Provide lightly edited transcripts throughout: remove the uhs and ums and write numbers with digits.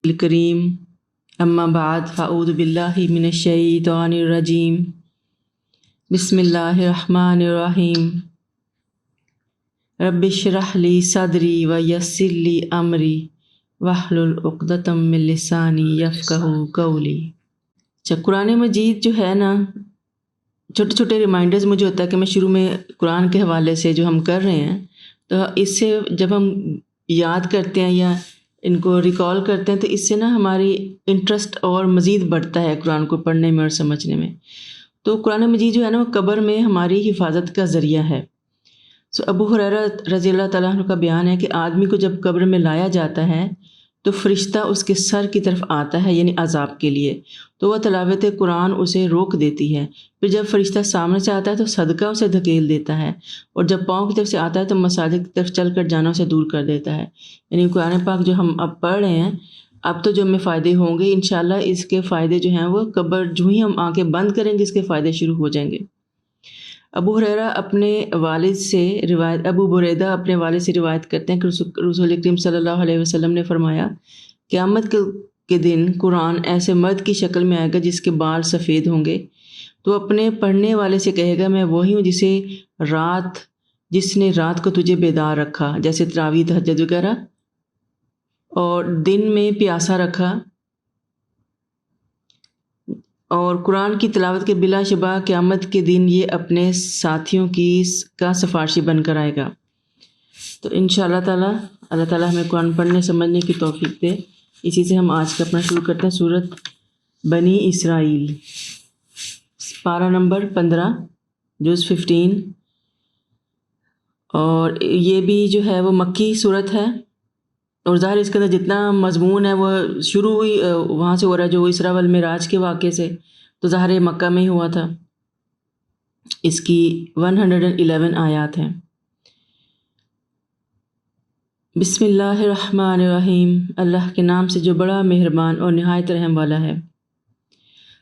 الکریم اما بعد فاعوذ باللہ من الشیطان الرجیم بسم اللہ الرحمن الرحیم رب اشرح لی صدری ویسر لی امری واحلل عقدۃ من لسانی یفقہوا قولی۔ قرآن مجید جو ہے نا، چھوٹے چھوٹے ریمائنڈرز مجھے ہوتا ہے کہ میں شروع میں قرآن کے حوالے سے جو ہم کر رہے ہیں، تو اس سے جب ہم یاد کرتے ہیں یا ان کو ریکال کرتے ہیں تو اس سے نا ہماری انٹرسٹ اور مزید بڑھتا ہے قرآن کو پڑھنے میں اور سمجھنے میں۔ تو قرآن مجید جو ہے نا وہ قبر میں ہماری حفاظت کا ذریعہ ہے۔ ابو ہریرہ رضی اللہ تعالیٰ عنہ کا بیان ہے کہ آدمی کو جب قبر میں لایا جاتا ہے تو فرشتہ اس کے سر کی طرف آتا ہے، یعنی عذاب کے لیے، تو وہ تلاوت قرآن اسے روک دیتی ہے۔ پھر جب فرشتہ سامنے سے آتا ہے تو صدقہ اسے دھکیل دیتا ہے، اور جب پاؤں کی طرف سے آتا ہے تو مساجد کی طرف چل کر جانا اسے دور کر دیتا ہے۔ یعنی قرآن پاک جو ہم اب پڑھ رہے ہیں، اب تو جو ہمیں فائدے ہوں گے انشاءاللہ، اس کے فائدے جو ہیں وہ قبر جو ہی ہم آنکھیں بند کریں گے اس کے فائدے شروع ہو جائیں گے۔ ابو ہریرہ اپنے والد سے روایت ابو بریدہ اپنے والد سے روایت کرتے ہیں کہ رسول کریم صلی اللہ علیہ وسلم نے فرمایا، قیامت کے دن قرآن ایسے مرد کی شکل میں آئے گا جس کے بال سفید ہوں گے، تو اپنے پڑھنے والے سے کہے گا میں وہی ہوں جس نے رات کو تجھے بیدار رکھا، جیسے تراویح تہجد وغیرہ، اور دن میں پیاسا رکھا، اور قرآن کی تلاوت کے بلا شبہ قیامت کے دن یہ اپنے ساتھیوں کا سفارشی بن کر آئے گا۔ تو انشاءاللہ تعالیٰ اللہ تعالیٰ ہمیں قرآن پڑھنے سمجھنے کی توفیق دے۔ اسی سے ہم آج کا اپنا شروع کرتے ہیں سورۃ بنی اسرائیل، پارہ نمبر 15، جز 15، اور یہ بھی جو ہے وہ مکی صورت ہے، اور ظاہر اس کے اندر جتنا مضمون ہے وہ شروع ہوئی وہاں سے ہو رہا ہے، جو اسراء والمعراج کے واقعے سے، تو ظاہر مکہ میں ہی ہوا تھا۔ اس کی 111 آیات ہیں۔ بسم اللہ الرحمن الرحیم، اللہ کے نام سے جو بڑا مہربان اور نہایت رحم والا ہے۔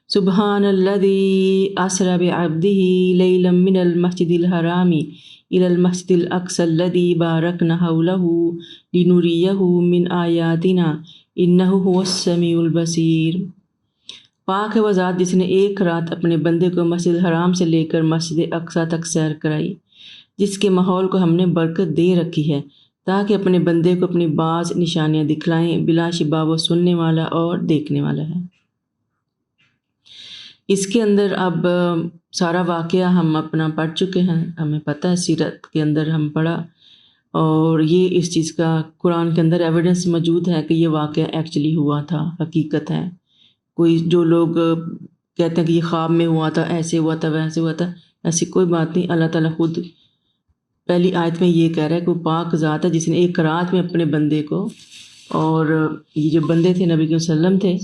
سبحان الذی اسری بعبدہ لیلا من المسجد الحرام الی المسجد الاقصی الذی بارکنا حولہ لنریہ من آیاتنا انہ هو السمیع البصیر۔ پاک ہے وہ ذات جس نے ایک رات اپنے بندے کو مسجد الحرام سے لے کر مسجد اقصی تک سیر کرائی، جس کے ماحول کو ہم نے برکت دے رکھی ہے تاکہ اپنے بندے کو اپنی بعض نشانیاں دکھلائیں، بلا شبہ وہ سننے والا اور دیکھنے والا ہے۔ اس کے اندر اب سارا واقعہ ہم اپنا پڑھ چکے ہیں، ہمیں پتہ ہے، سیرت کے اندر ہم پڑھا، اور یہ اس چیز کا قرآن کے اندر ایویڈنس موجود ہے کہ یہ واقعہ ایکچولی ہوا تھا، حقیقت ہے۔ کوئی جو لوگ کہتے ہیں کہ یہ خواب میں ہوا تھا، ایسے ہوا تھا، ویسے ہوا تھا، ایسی کوئی بات نہیں۔ اللہ تعالیٰ خود پہلی آیت میں یہ کہہ رہا ہے کہ وہ پاک ذات ہے جس نے ایک رات میں اپنے بندے کو، اور یہ جو بندے تھے نبی کے وسلم تھے،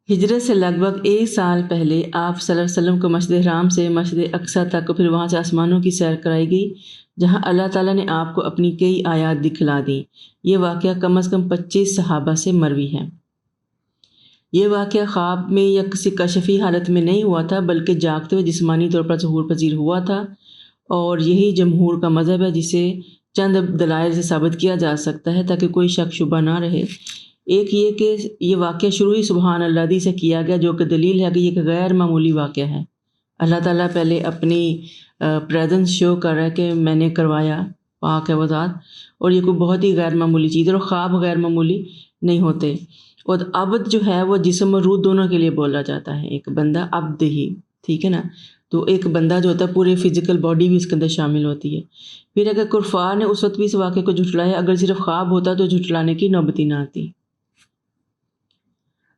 ہجرت سے لگ بھگ 1 سال پہلے آپ صلی اللہ علیہ وسلم کو مسجد حرام سے مسجد اقصی تک، پھر وہاں سے آسمانوں کی سیر کرائی گئی، جہاں اللہ تعالیٰ نے آپ کو اپنی کئی آیات دکھلا دیں۔ یہ واقعہ کم از کم 25 صحابہ سے مروی ہے۔ یہ واقعہ خواب میں یا کسی کشفی حالت میں نہیں ہوا تھا، بلکہ جاگتے ہوئے جسمانی طور پر ظہور پذیر ہوا تھا، اور یہی جمہور کا مذہب ہے، جسے چند دلائل سے ثابت کیا جا سکتا ہے تاکہ کوئی شک شبہ نہ رہے۔ ایک یہ کہ یہ واقعہ شروع ہی سبحان اللہ سے کیا گیا، جو کہ دلیل ہے کہ یہ ایک غیر معمولی واقعہ ہے۔ اللہ تعالیٰ پہلے اپنی پریزنس شو کر رہا ہے کہ میں نے کروایا، پاک ہے وہ ذات، اور یہ کوئی بہت ہی غیر معمولی چیز ہے، اور خواب غیر معمولی نہیں ہوتے۔ اور عبد جو ہے وہ جسم اور روح دونوں کے لیے بولا جاتا ہے، ایک بندہ عبد ہی، ٹھیک ہے نا، تو ایک بندہ جو ہوتا ہے پورے فزیکل باڈی بھی اس کے اندر شامل ہوتی ہے۔ پھر اگر کفار نے اس وقت بھی اس واقعے کو جھٹلایا، اگر صرف خواب ہوتا تو جھٹلانے کی نوبت ہی نہ آتی۔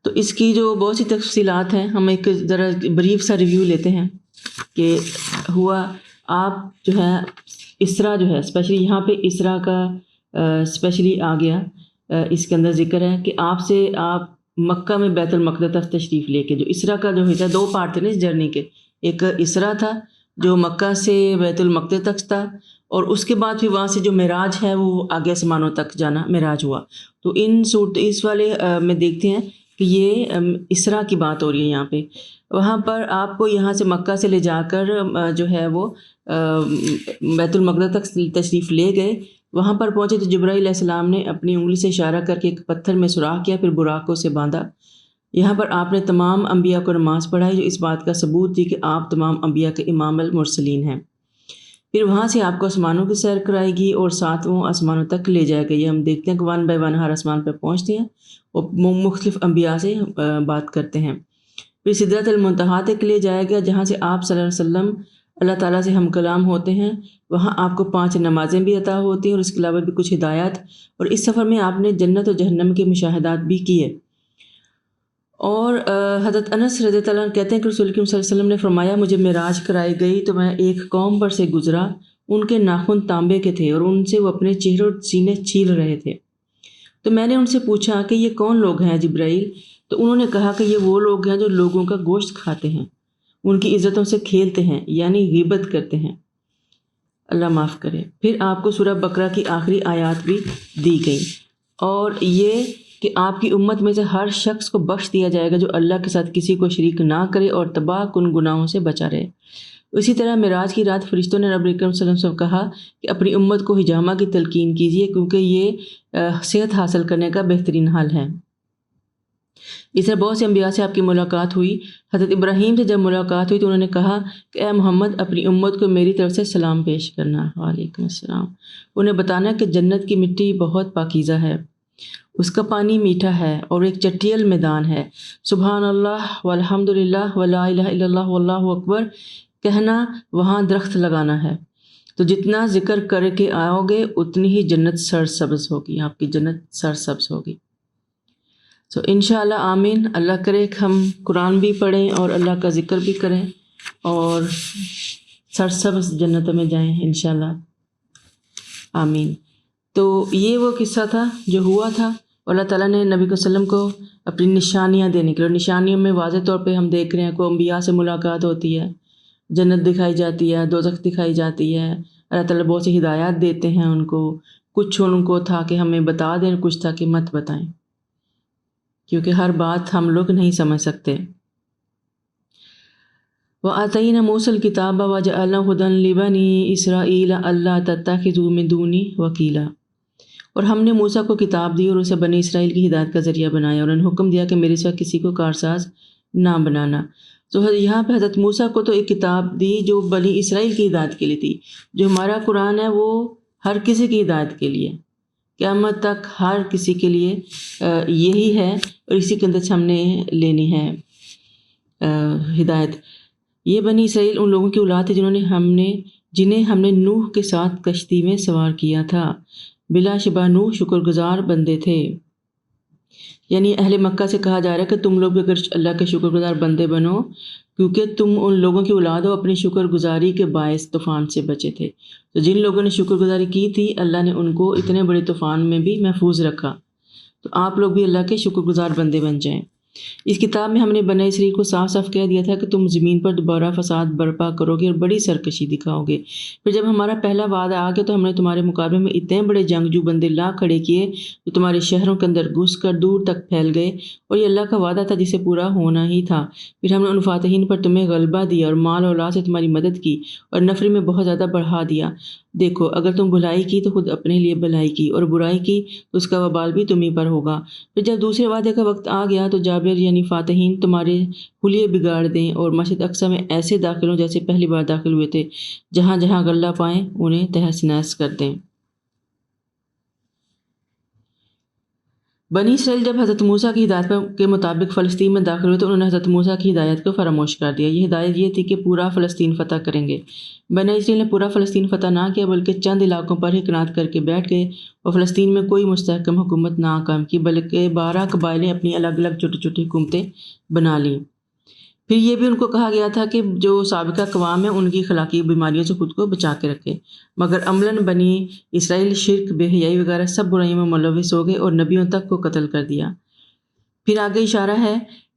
تو اس کی جو بہت سی تفصیلات ہیں، ہم ایک ذرا بریف سا ریویو لیتے ہیں کہ ہوا۔ آپ جو ہے اسراء جو ہے، اسپیشلی یہاں پہ اسراء کا اسپیشلی آ گیا، اس کے اندر ذکر ہے کہ آپ مکہ میں بیت المقدس تشریف لے کے، جو اسراء کا جو ہے 2 پارٹ تھے نا اس جرنی کے، ایک اسراء تھا جو مکہ سے بیت المقدس تک تھا، اور اس کے بعد پھر وہاں سے جو معراج ہے وہ آگے آسمانوں تک جانا معراج ہوا۔ تو اس والے میں دیکھتے ہیں کہ یہ اسراء کی بات ہو رہی ہے یہاں پہ۔ وہاں پر آپ کو یہاں سے مکہ سے لے جا کر جو ہے وہ بیت المقدس تک تشریف لے گئے، وہاں پر پہنچے تو جبرائیل علیہ السلام نے اپنی انگلی سے اشارہ کر کے ایک پتھر میں سوراخ کیا، پھر براقوں سے باندھا۔ یہاں پر آپ نے تمام انبیاء کو نماز پڑھائی، جو اس بات کا ثبوت تھی کہ آپ تمام انبیاء کے امام المرسلین ہیں۔ پھر وہاں سے آپ کو آسمانوں کی سیر کرائے گی اور 7 آسمانوں تک لے جائے گا۔ یہ ہم دیکھتے ہیں کہ 1 بائی 1 ہر آسمان پہ پہنچتے ہیں اور مختلف انبیاء سے بات کرتے ہیں۔ پھر سدرۃ المنتہا تک لے جائے گا، جہاں سے آپ صلی اللہ علیہ وسلم اللہ تعالیٰ سے ہم کلام ہوتے ہیں۔ وہاں آپ کو 5 نمازیں بھی عطا ہوتی ہیں اور اس کے علاوہ بھی کچھ ہدایات، اور اس سفر میں آپ نے جنت اور جہنم کے مشاہدات بھی کیے۔ اور حضرت انس رضی اللہ عنہ کہتے ہیں کہ رسول کریم صلی اللہ علیہ وسلم نے فرمایا، مجھے معراج کرائی گئی تو میں ایک قوم پر سے گزرا، ان کے ناخن تانبے کے تھے اور ان سے وہ اپنے چہرے اور سینے چھیل رہے تھے۔ تو میں نے ان سے پوچھا کہ یہ کون لوگ ہیں جبرائیل؟ تو انہوں نے کہا کہ یہ وہ لوگ ہیں جو لوگوں کا گوشت کھاتے ہیں، ان کی عزتوں سے کھیلتے ہیں، یعنی غیبت کرتے ہیں۔ اللہ معاف کرے۔ پھر آپ کو سورہ بقرہ کی آخری آیات بھی دی گئی، اور یہ کہ آپ کی امت میں سے ہر شخص کو بخش دیا جائے گا جو اللہ کے ساتھ کسی کو شریک نہ کرے اور تباہ کن گناہوں سے بچا رہے۔ اسی طرح معراج کی رات فرشتوں نے نبی اکرم صلی اللہ علیہ وسلم کہا کہ اپنی امت کو حجامہ کی تلقین کیجیے، کیونکہ یہ صحت حاصل کرنے کا بہترین حل ہے۔ اس طرح بہت سے انبیاء سے آپ کی ملاقات ہوئی۔ حضرت ابراہیم سے جب ملاقات ہوئی تو انہوں نے کہا کہ اے محمد، اپنی امت کو میری طرف سے سلام پیش کرنا۔ وعلیکم السلام۔ انہیں بتانا کہ جنت کی مٹی بہت پاکیزہ ہے، اس کا پانی میٹھا ہے اور ایک چٹیل میدان ہے۔ سبحان اللہ والحمد للہ ولا الہ الا اللہ واللہ اکبر کہنا وہاں درخت لگانا ہے، تو جتنا ذکر کر کے آؤ گے اتنی ہی جنت سرسبز ہوگی، آپ کی جنت سرسبز ہوگی۔ سو انشاءاللہ آمین۔ اللہ کرے کہ ہم قرآن بھی پڑھیں اور اللہ کا ذکر بھی کریں اور سرسبز جنتوں میں جائیں انشاءاللہ آمین۔ تو یہ وہ قصہ تھا جو ہوا تھا، اللہ تعالیٰ نے نبی صلی اللہ علیہ وسلم کو اپنی نشانیاں دینے کے لیے، اور نشانیوں میں واضح طور پہ ہم دیکھ رہے ہیں کہ انبیاء سے ملاقات ہوتی ہے، جنت دکھائی جاتی ہے، دوزخ دکھائی جاتی ہے، اللہ تعالیٰ بہت سی ہدایات دیتے ہیں ان کو۔ کچھ ان کو تھا کہ ہمیں بتا دیں، کچھ تھا کہ مت بتائیں، کیونکہ ہر بات ہم لوگ نہیں سمجھ سکتے۔ وَآتَيْنَا مُوسَى الْكِتَابَ وَجَعَلْنَاهُ هُدًى لِبَنِي إِسْرَائِيلَ أَلَّا تَتَّخِذُوا مِن دُونِي وَكِيلًا، اور ہم نے موسیٰ کو کتاب دی اور اسے بنی اسرائیل کی ہدایت کا ذریعہ بنایا، اور انہیں حکم دیا کہ میرے سوا کسی کو کارساز نہ بنانا۔ تو یہاں پہ حضرت موسیٰ کو تو ایک کتاب دی جو بنی اسرائیل کی ہدایت کے لیے تھی، جو ہمارا قرآن ہے وہ ہر کسی کی ہدایت کے لیے، قیامت تک ہر کسی کے لیے یہی ہے، اور اسی کے اندر سے ہم نے لینی ہے ہدایت۔ یہ بنی اسرائیل ان لوگوں کی اولاد تھی جنہیں ہم نے نوح کے ساتھ کشتی میں سوار کیا تھا۔ بلا شبہ نوح شکر گزار بندے تھے، یعنی اہل مکہ سے کہا جا رہا ہے کہ تم لوگ بھی اگر اللہ کے شکر گزار بندے بنو، کیونکہ تم ان لوگوں کی اولاد ہو اپنی شکر گزاری کے باعث طوفان سے بچے تھے۔ تو جن لوگوں نے شکر گزاری کی تھی، اللہ نے ان کو اتنے بڑے طوفان میں بھی محفوظ رکھا۔ تو آپ لوگ بھی اللہ کے شکر گزار بندے بن جائیں۔ اس کتاب میں ہم نے بنی اسرائیل کو صاف صاف کہہ دیا تھا کہ تم زمین پر دوبارہ فساد برپا کرو گے اور بڑی سرکشی دکھاؤ گے۔ پھر جب ہمارا پہلا وعدہ آ گیا تو ہم نے تمہارے مقابلے میں اتنے بڑے جنگجو بندے لا کھڑے کیے جو تمہارے شہروں کے اندر گھس کر دور تک پھیل گئے، اور یہ اللہ کا وعدہ تھا جسے پورا ہونا ہی تھا۔ پھر ہم نے ان فاتحین پر تمہیں غلبہ دیا اور مال اور اولاد سے تمہاری مدد کی اور نفری میں بہت زیادہ بڑھا دیا۔ دیکھو، اگر تم بھلائی کی تو خود اپنے لیے بھلائی کی، اور برائی کی تو اس کا وبال بھی تمہیں پر ہوگا۔ پھر جب دوسرے وعدے کا وقت آ گیا تو جابر یعنی فاتحین تمہارے حلیے بگاڑ دیں اور مسجد اقصی میں ایسے داخل ہوں جیسے پہلی بار داخل ہوئے تھے، جہاں جہاں غلہ پائیں انہیں تہس نہس کر دیں۔ بنی اسرائیل جب حضرت موسیٰ کی ہدایت کے مطابق فلسطین میں داخل ہوئے تو انہوں نے حضرت موسیٰ کی ہدایت کو فراموش کر دیا۔ یہ ہدایت یہ تھی کہ پورا فلسطین فتح کریں گے۔ بنی اسرائیل نے پورا فلسطین فتح نہ کیا، بلکہ چند علاقوں پر ہی قناعت کر کے بیٹھ گئے اور فلسطین میں کوئی مستحکم حکومت نہ قائم کی، بلکہ 12 قبائل نے اپنی الگ الگ چھوٹی چھوٹی حکومتیں بنا لیں۔ پھر یہ بھی ان کو کہا گیا تھا کہ جو سابقہ اقوام ہیں ان کی اخلاقی بیماریوں سے خود کو بچا کے رکھے، مگر عملاً بنی اسرائیل شرک، بے حیائی وغیرہ سب برائیوں میں ملوث ہو گئے اور نبیوں تک کو قتل کر دیا۔ پھر آگے اشارہ ہے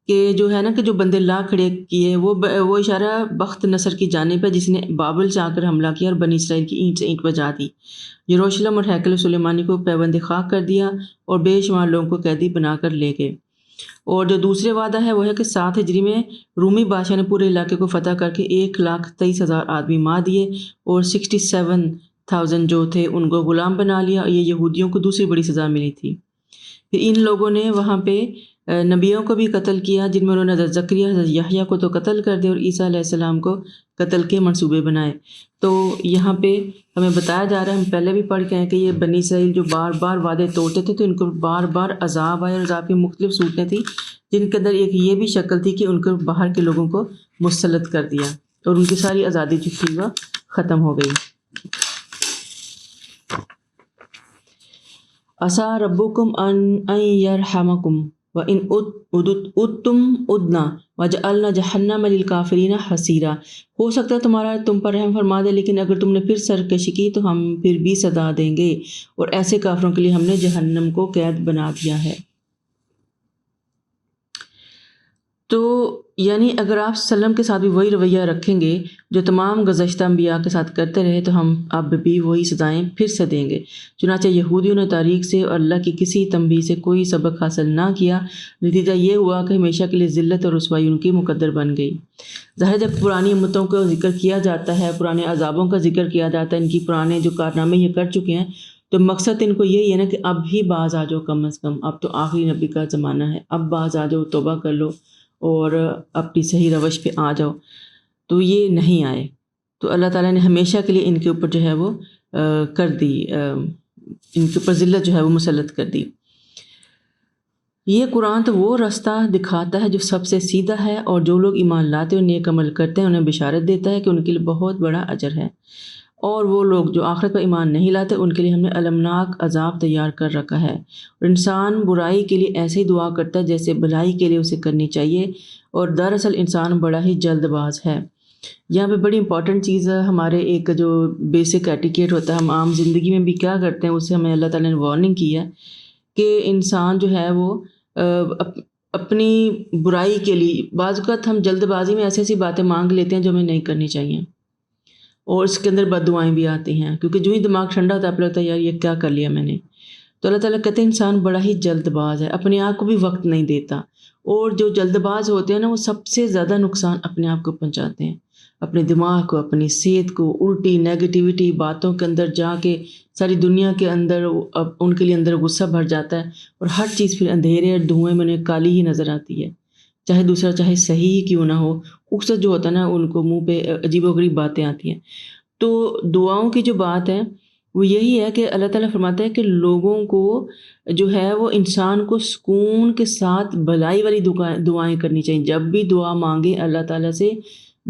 کہ جو ہے نا کہ جو بندے لا کھڑے کیے وہ اشارہ بخت نصر کی جانب ہے، جس نے بابل سے آ کر حملہ کیا اور بنی اسرائیل کی اینٹ سے اینٹ بجا دی، یروشلم اور ہیکل سلیمانی کو پیوند خاک کر دیا اور بے شمار لوگوں کو قیدی بنا کر لے گئے۔ اور جو دوسرے وعدہ ہے وہ ہے کہ 7 ہجری میں رومی بادشاہ نے پورے علاقے کو فتح کر کے 1,23,000 آدمی مار دیے اور 67 1000 جو تھے ان کو غلام بنا لیا. یہ یہودیوں کو دوسری بڑی سزا ملی تھی. پھر ان لوگوں نے وہاں پہ نبیوں کو بھی قتل کیا، جن میں انہوں نے حضرت زکریا حضرت یحییٰ کو تو قتل کر دیا اور عیسیٰ علیہ السلام کو قتل کے منصوبے بنائے. تو یہاں پہ ہمیں بتایا جا رہا ہے، ہم پہلے بھی پڑھ کے ہیں کہ یہ بنی اسرائیل جو بار بار وعدے توڑتے تھے تو ان کو بار بار عذاب آئے، اور عذاب کی مختلف صورتیں تھیں، جن کے اندر ایک یہ بھی شکل تھی کہ ان کو باہر کے لوگوں کو مسلط کر دیا اور ان کی ساری آزادی جو تھی وہ ختم ہو گئی. عسیٰ ربکم ان یرحمکم وَإِنْ عُدْتُمْ عُدْنَا وَجَعَلْنَا جَهَنَّمَ لِلْكَافِرِينَ حَصِيرًا. ہو سکتا ہے تمہارا تم پر رحم فرما دے، لیکن اگر تم نے پھر سرکشی کی تو ہم پھر بھی سزا دیں گے، اور ایسے کافروں کے لیے ہم نے جہنم کو قید بنا دیا ہے. تو یعنی اگر آپ وسلم کے ساتھ بھی وہی رویہ رکھیں گے جو تمام گزشتہ انبیاء کے ساتھ کرتے رہے، تو ہم اب بھی وہی سزائیں پھر سے دیں گے. چنانچہ یہودیوں نے تاریخ سے اور اللہ کی کسی تنبیہ سے کوئی سبق حاصل نہ کیا، نتیجہ یہ ہوا کہ ہمیشہ کے لیے ذلت اور رسوائی ان کی مقدر بن گئی. ظاہر جب پرانی امتوں کا ذکر کیا جاتا ہے، پرانے عذابوں کا ذکر کیا جاتا ہے، ان کی پرانے جو کارنامے یہ کر چکے ہیں، تو مقصد ان کو یہی ہے نا کہ اب ہی باز آ جاؤ، کم از کم اب تو آخری نبی کا زمانہ ہے، اب باز آ جاؤ، توبہ کر لو اور اپنی صحیح روش پہ آ جاؤ. تو یہ نہیں آئے، تو اللہ تعالیٰ نے ہمیشہ کے لیے ان کے اوپر جو ہے وہ کر دی، ان کے اوپر ذلت جو ہے وہ مسلط کر دی. یہ قرآن تو وہ راستہ دکھاتا ہے جو سب سے سیدھا ہے، اور جو لوگ ایمان لاتے اور نیک عمل کرتے ہیں انہیں بشارت دیتا ہے کہ ان کے لیے بہت بڑا اجر ہے. اور وہ لوگ جو آخرت پر ایمان نہیں لاتے ان کے لیے ہم نے المناک عذاب تیار کر رکھا ہے. اور انسان برائی کے لیے ایسے ہی دعا کرتا ہے جیسے بھلائی کے لیے اسے کرنی چاہیے، اور دراصل انسان بڑا ہی جلد باز ہے. یہاں پہ بڑی امپورٹنٹ چیز ہے، ہمارے ایک جو بیسک ایٹیکیٹ ہوتا ہے، ہم عام زندگی میں بھی کیا کرتے ہیں، اس سے ہمیں اللہ تعالیٰ نے وارننگ کی ہے کہ انسان جو ہے وہ اپنی برائی کے لیے بعض اوقات ہم جلد بازی میں ایسی ایسی باتیں مانگ لیتے ہیں جو ہمیں نہیں کرنی چاہیے، اور اس کے اندر بد دعائیں بھی آتی ہیں، کیونکہ جو ہی دماغ ٹھنڈا ہوتا ہے آپ لگتا ہے یار یہ کیا کر لیا میں نے. تو اللہ تعالیٰ کہتے ہیں انسان بڑا ہی جلد باز ہے، اپنے آپ کو بھی وقت نہیں دیتا، اور جو جلد باز ہوتے ہیں نا وہ سب سے زیادہ نقصان اپنے آپ کو پہنچاتے ہیں، اپنے دماغ کو، اپنی صحت کو. الٹی نیگیٹیوٹی باتوں کے اندر جا کے ساری دنیا کے اندر ان کے لیے اندر غصہ بھر جاتا ہے، اور ہر چیز پھر اندھیرے اور دھوئیں میں انہیں کالی ہی نظر آتی ہے، چاہے دوسرا چاہے صحیح ہی کیوں نہ ہو. اکثر جو ہوتا ہے نا ان کو منہ پہ عجیب و غریب باتیں آتی ہیں. تو دعاؤں کی جو بات ہے وہ یہی ہے کہ اللہ تعالیٰ فرماتا ہے کہ لوگوں کو جو ہے وہ انسان کو سکون کے ساتھ بھلائی والی دعائیں کرنی چاہیے. جب بھی دعا مانگے اللہ تعالیٰ سے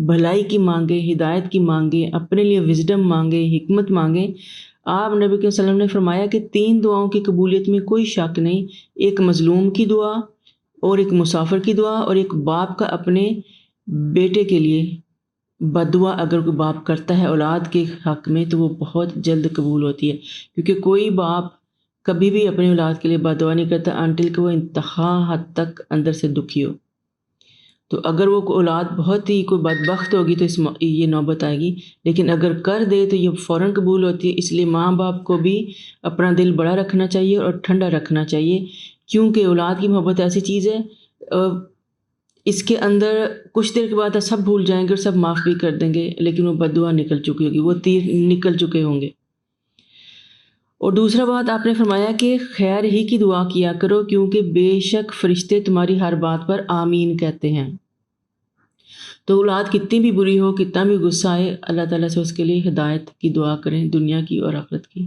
بھلائی کی مانگے، ہدایت کی مانگے، اپنے لیے وزڈم مانگے، حکمت مانگے. آپ نبی کے وسلم نے فرمایا کہ 3 دعاؤں کی قبولیت میں کوئی شک نہیں، ایک مظلوم کی دعا، اور ایک مسافر کی دعا، اور ایک باپ کا اپنے بیٹے کے لیے بد دعا اگر کوئی باپ کرتا ہے اولاد کے حق میں تو وہ بہت جلد قبول ہوتی ہے، کیونکہ کوئی باپ کبھی بھی اپنی اولاد کے لیے بد دعا نہیں کرتا انٹل کہ وہ انتہا حد تک اندر سے دکھی ہو. تو اگر وہ اولاد بہت ہی کوئی بدبخت ہوگی تو یہ نوبت آئے گی، لیکن اگر کر دے تو یہ فوراً قبول ہوتی ہے. اس لیے ماں باپ کو بھی اپنا دل بڑا رکھنا چاہیے اور ٹھنڈا رکھنا چاہیے، کیونکہ اولاد کی محبت ایسی چیز ہے اس کے اندر کچھ دیر کے بعد سب بھول جائیں گے اور سب معاف بھی کر دیں گے، لیکن وہ بد دعا نکل چکی ہوگی، وہ تیر نکل چکے ہوں گے. اور دوسرا بات آپ نے فرمایا کہ خیر ہی کی دعا کیا کرو، کیونکہ بے شک فرشتے تمہاری ہر بات پر آمین کہتے ہیں. تو اولاد کتنی بھی بری ہو، کتنا بھی غصہ آئے، اللہ تعالیٰ سے اس کے لیے ہدایت کی دعا کریں، دنیا کی اور آخرت کی.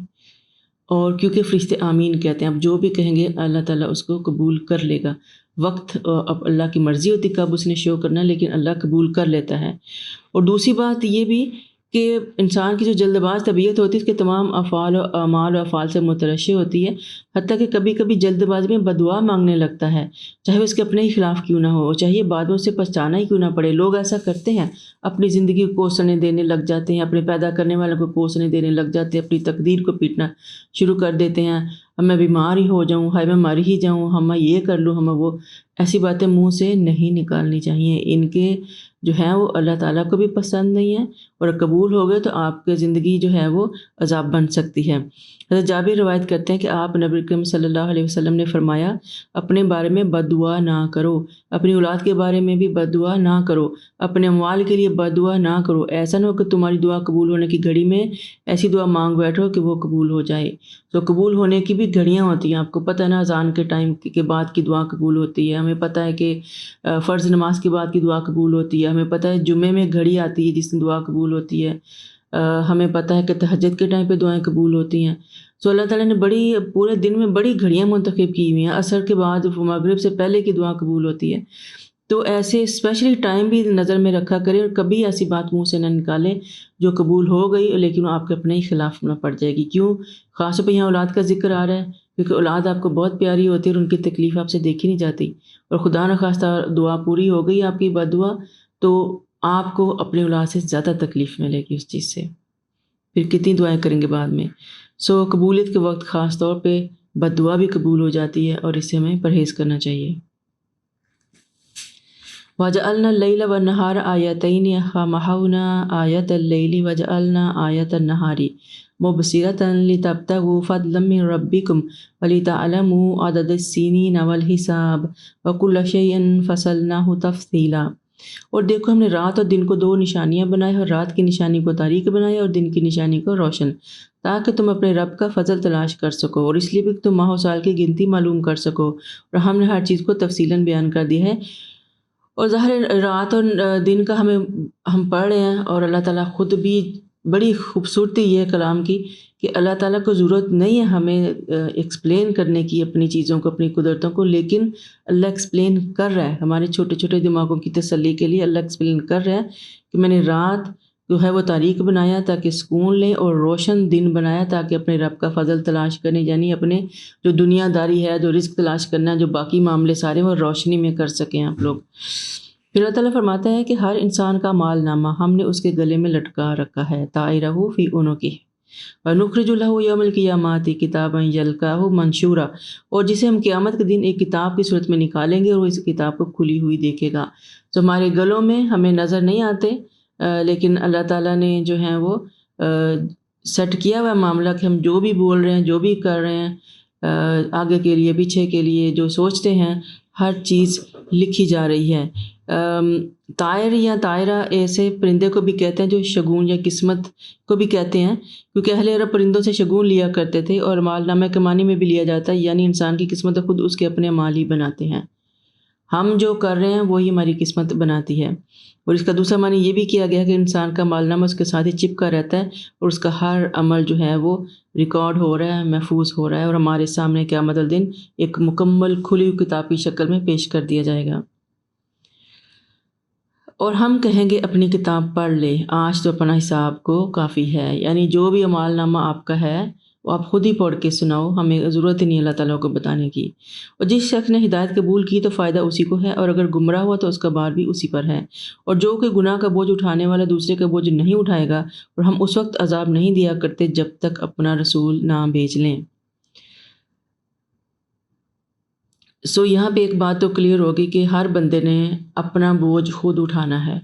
اور کیونکہ فرشتے آمین کہتے ہیں، اب جو بھی کہیں گے اللہ تعالیٰ اس کو قبول کر لے گا. وقت اب اللہ کی مرضی ہوتی کب اس نے شو کرنا ہے، لیکن اللہ قبول کر لیتا ہے. اور دوسری بات یہ بھی کہ انسان کی جو جلد باز طبیعت ہوتی ہے اس کے تمام افعال و اعمال و افعال سے مترشح ہوتی ہے، حتیٰ کہ کبھی کبھی جلد بازی میں بدعا مانگنے لگتا ہے، چاہے اس کے اپنے ہی خلاف کیوں نہ ہو، چاہے بعد میں اسے پچھتانا ہی کیوں نہ پڑے. لوگ ایسا کرتے ہیں، اپنی زندگی کو کوسنے دینے لگ جاتے ہیں، اپنے پیدا کرنے والوں کو کوسنے دینے لگ جاتے ہیں، اپنی تقدیر کو پیٹنا شروع کر دیتے ہیں. اب میں بیمار ہی ہو جاؤں، ہائے میں مر ہی جاؤں، ہم یہ کر لوں، ہم وہ. ایسی باتیں منہ سے نہیں نکالنی چاہیے، ان کے جو ہیں وہ اللہ تعالیٰ کو بھی پسند نہیں ہے، اور قبول ہو گئے تو آپ کی زندگی جو ہے وہ عذاب بن سکتی ہے. حضرت جابر روایت کرتے ہیں کہ آپ نبی اکرم صلی اللہ علیہ وسلم نے فرمایا اپنے بارے میں بد دعا نہ کرو، اپنی اولاد کے بارے میں بھی بد دعا نہ کرو، اپنے اموال کے لیے بد دعا نہ کرو، ایسا نہ ہو کہ تمہاری دعا قبول ہونے کی گھڑی میں ایسی دعا مانگ بیٹھو کہ وہ قبول ہو جائے۔ تو قبول ہونے کی بھی گھڑیاں ہوتی ہیں، آپ کو پتہ ہے نا، اذان کے ٹائم کے بعد کی دعا قبول ہوتی ہے، ہمیں پتہ ہے کہ فرض نماز کے بعد کی دعا قبول ہوتی ہے، ہمیں پتہ ہے جمعے میں گھڑی آتی ہے جس میں دعا قبول ہوتی ہے، ہمیں پتہ ہے کہ تہجد کے ٹائم پہ دعائیں قبول ہوتی ہیں۔ سو اللہ تعالیٰ نے پورے دن میں بڑی گھڑیاں منتخب کی ہوئی ہیں، عصر کے بعد مغرب سے پہلے کی دعا قبول ہوتی ہے۔ تو ایسے اسپیشلی ٹائم بھی نظر میں رکھا کریں اور کبھی ایسی بات منہ سے نہ نکالیں جو قبول ہو گئی لیکن آپ کے اپنے ہی خلاف نہ پڑ جائے گی۔ کیوں؟ خاص طور پہ یہاں اولاد کا ذکر آ رہا ہے، کیونکہ اولاد آپ کو بہت پیاری ہوتی ہے اور ان کی تکلیف آپ سے دیکھی نہیں جاتی، اور خدا نخواستہ دعا پوری ہو گئی آپ کی بد دعا تو آپ کو اپنی اولاد سے زیادہ تکلیف ملے گی اس چیز سے، پھر کتنی دعائیں کریں گے بعد میں۔ سو قبولیت کے وقت خاص طور پہ بد دعا بھی قبول ہو جاتی ہے اور اس سے ہمیں پرہیز کرنا چاہیے۔ وَجَعَلْنَا اللَّيْلَ وَالنَّهَارَ آيَتَيْنِ فَمَحَوْنَا آيَةَ اللَّيْلِ وَجَعَلْنَا آيَةَ النَّهَارِ مُبْصِرَةً لِتَبْتَغُوا فَضْلًا مِّن رَّبِّكُمْ وَلِتَعْلَمُوا عَدَدَ السِّنِينَ وَالْحِسَابَ وَكُلَّ شَيْءٍ فَصَّلْنَاهُ تَفْصِيلًا۔ اور دیکھو ہم نے رات اور دن کو دو نشانیاں بنائے، اور رات کی نشانی کو تاریک بنایا اور دن کی نشانی کو روشن، تاکہ تم اپنے رب کا فضل تلاش کر سکو، اور اس لیے بھی کہ تم ماہ و سال کی گنتی معلوم کر سکو، اور ہم نے ہر چیز کو تفصیلاً بیان کر دیا ہے۔ اور ظاہر رات اور دن کا ہم پڑھ رہے ہیں، اور اللہ تعالیٰ خود بھی بڑی خوبصورتی یہ کلام کی کہ اللہ تعالیٰ کو ضرورت نہیں ہے ہمیں ایکسپلین کرنے کی اپنی چیزوں کو، اپنی قدرتوں کو، لیکن اللہ ایکسپلین کر رہا ہے ہمارے چھوٹے چھوٹے دماغوں کی تسلی کے لیے۔ اللہ ایکسپلین کر رہا ہے کہ میں نے رات جو ہے وہ تاریک بنایا تاکہ سکون لیں، اور روشن دن بنایا تاکہ اپنے رب کا فضل تلاش کریں، یعنی اپنے جو دنیا داری ہے، جو رزق تلاش کرنا ہے، جو باقی معاملے سارے وہ روشنی میں کر سکیں آپ لوگ۔ پھر اللہ تعالیٰ فرماتا ہے کہ ہر انسان کا مال نامہ ہم نے اس کے گلے میں لٹکا رکھا ہے، طائرہ فی عنقہ وَنُخْرِجُ لَهُ يَوْمَ الْقِيَامَةِ كِتَابًا يَلْقَاهُ مَنشُورًا، اور جسے ہم قیامت کے دن ایک کتاب کی صورت میں نکالیں گے اور وہ اس کتاب کو کھلی ہوئی دیکھے گا۔ تو ہمارے گلوں میں ہمیں نظر نہیں آتے، لیکن اللہ تعالیٰ نے جو ہے وہ سیٹ کیا ہوا معاملہ کہ ہم جو بھی بول رہے ہیں، جو بھی کر رہے ہیں، آگے کے لیے پیچھے کے لیے جو سوچتے ہیں، ہر چیز لکھی جا رہی ہے۔ طائر یا طائرہ ایسے پرندے کو بھی کہتے ہیں جو شگون یا قسمت کو بھی کہتے ہیں، کیونکہ اہل عرب پرندوں سے شگون لیا کرتے تھے، اور مال نامہ کے معنی میں بھی لیا جاتا ہے، یعنی انسان کی قسمت خود اس کے اپنے مال ہی بناتے ہیں، ہم جو کر رہے ہیں وہی ہماری قسمت بناتی ہے۔ اور اس کا دوسرا معنی یہ بھی کیا گیا کہ انسان کا مال نامہ اس کے ساتھ ہی چپکا رہتا ہے، اور اس کا ہر عمل جو ہے وہ ریکارڈ ہو رہا ہے، محفوظ ہو رہا ہے، اور ہمارے سامنے قیامت الدن ایک مکمل کھلی ہوئی کتاب کی شکل میں پیش کر دیا جائے گا۔ اور ہم کہیں گے اپنی کتاب پڑھ لے، آج تو اپنا حساب کو کافی ہے، یعنی جو بھی اعمال نامہ آپ کا ہے وہ آپ خود ہی پڑھ کے سناؤ، ہمیں ضرورت ہی نہیں اللہ تعالیٰ کو بتانے کی۔ اور جس شخص نے ہدایت قبول کی تو فائدہ اسی کو ہے، اور اگر گمراہ ہوا تو اس کا بار بھی اسی پر ہے۔ اور جو کہ گناہ کا بوجھ اٹھانے والا دوسرے کا بوجھ نہیں اٹھائے گا، اور ہم اس وقت عذاب نہیں دیا کرتے جب تک اپنا رسول نہ بھیج لیں۔ سو یہاں پہ ایک بات تو کلیئر ہوگی کہ ہر بندے نے اپنا بوجھ خود اٹھانا ہے،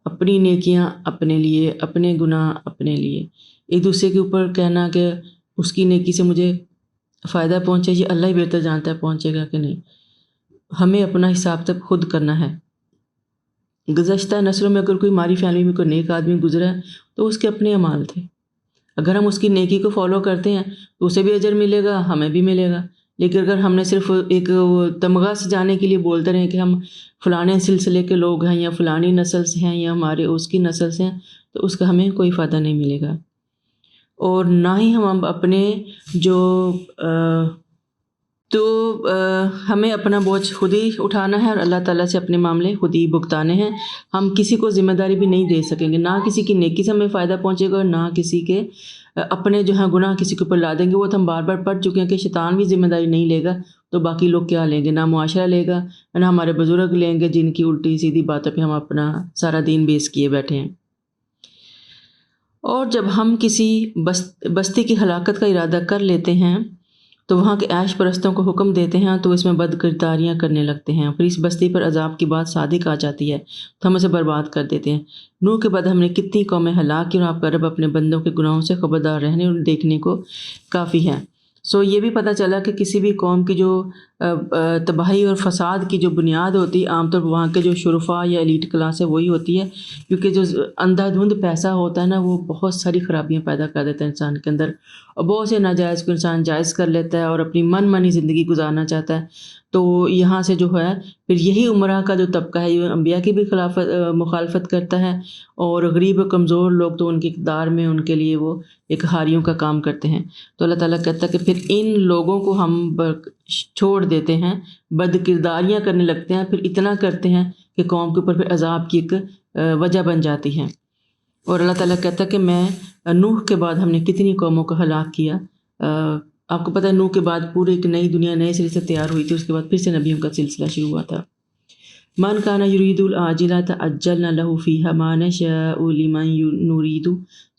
اپنی نیکیاں اپنے لیے، اپنے گناہ اپنے لیے۔ ایک دوسرے کے اوپر کہنا کہ اس کی نیکی سے مجھے فائدہ پہنچے، یہ اللہ ہی بہتر جانتا ہے پہنچے گا کہ نہیں، ہمیں اپنا حساب تب خود کرنا ہے۔ گزشتہ نسلوں میں اگر کوئی ہماری فیملی میں کوئی نیک آدمی گزرا ہے تو اس کے اپنے اعمال تھے، اگر ہم اس کی نیکی کو فالو کرتے ہیں تو اسے بھی اجر ملے گا، ہمیں بھی ملے گا۔ لیکن اگر ہم نے صرف ایک تمغہ سجانے کے لیے بولتے رہے کہ ہم فلانے سلسلے کے لوگ ہیں یا فلانی نسل سے ہیں یا ہمارے اس کی نسل سے ہیں، تو اس کا ہمیں کوئی فائدہ نہیں ملے گا، اور نہ ہی ہم اپنے ہمیں اپنا بوجھ خود ہی اٹھانا ہے، اور اللہ تعالیٰ سے اپنے معاملے خود ہی بھگتانے ہیں۔ ہم کسی کو ذمہ داری بھی نہیں دے سکیں گے، نہ کسی کی نیکی سے ہمیں فائدہ پہنچے گا، اور نہ کسی کے اپنے جو ہیں گناہ کسی کے اوپر لا دیں گے۔ وہ تو ہم بار بار پڑھ چکے ہیں کہ شیطان بھی ذمہ داری نہیں لے گا تو باقی لوگ کیا لیں گے؟ نہ معاشرہ لے گا، نہ ہمارے بزرگ لیں گے جن کی الٹی سیدھی باتوں پہ ہم اپنا سارا دین بیس کیے بیٹھے ہیں۔ اور جب ہم کسی بستی کی ہلاکت کا ارادہ کر لیتے ہیں تو وہاں کے عیش پرستوں کو حکم دیتے ہیں تو اس میں بد کرداریاں کرنے لگتے ہیں، پھر اس بستی پر عذاب کی بات صادق آ جاتی ہے تو ہم اسے برباد کر دیتے ہیں۔ نوح کے بعد ہم نے کتنی قومیں ہلاک کی، اور آپ کا رب اپنے بندوں کے گناہوں سے خبردار رہنے اور دیکھنے کو کافی ہے۔ سو یہ بھی پتہ چلا کہ کسی بھی قوم کی جو تباہی اور فساد کی جو بنیاد ہوتی ہے عام طور پر وہاں کے جو شرفا یا ایلیٹ کلاس ہے وہی ہوتی ہے، کیونکہ جو اندھا دھند پیسہ ہوتا ہے نا وہ بہت ساری خرابیاں پیدا کر دیتا ہے انسان کے اندر، اور بہت سے ناجائز کو انسان جائز کر لیتا ہے اور اپنی من مانی زندگی گزارنا چاہتا ہے۔ تو یہاں سے جو ہے پھر یہی عمرہ کا جو طبقہ ہے یہ انبیاء کی بھی مخالفت کرتا ہے، اور غریب و کمزور لوگ تو ان کی اقتدار میں ان کے لیے وہ ایک ہاریوں کا کام کرتے ہیں۔ تو اللہ تعالیٰ کہتا ہے کہ پھر ان لوگوں کو ہم چھوڑ دیتے ہیں، بد کرداریاں کرنے لگتے ہیں، پھر اتنا کرتے ہیں کہ قوم کے اوپر پھر عذاب کی ایک وجہ بن جاتی ہے۔ اور اللہ تعالیٰ کہتا ہے کہ میں نوح کے بعد ہم نے کتنی قوموں کو ہلاک کیا۔ آپ کو پتہ ہے نوح کے بعد پورے ایک نئی دنیا نئے سرے سے تیار ہوئی تھی، اس کے بعد پھر سے نبیوں کا سلسلہ شروع ہوا تھا۔ من کان یرید العاجلۃ عجلنا له فیہا ما نشاء لمن نرید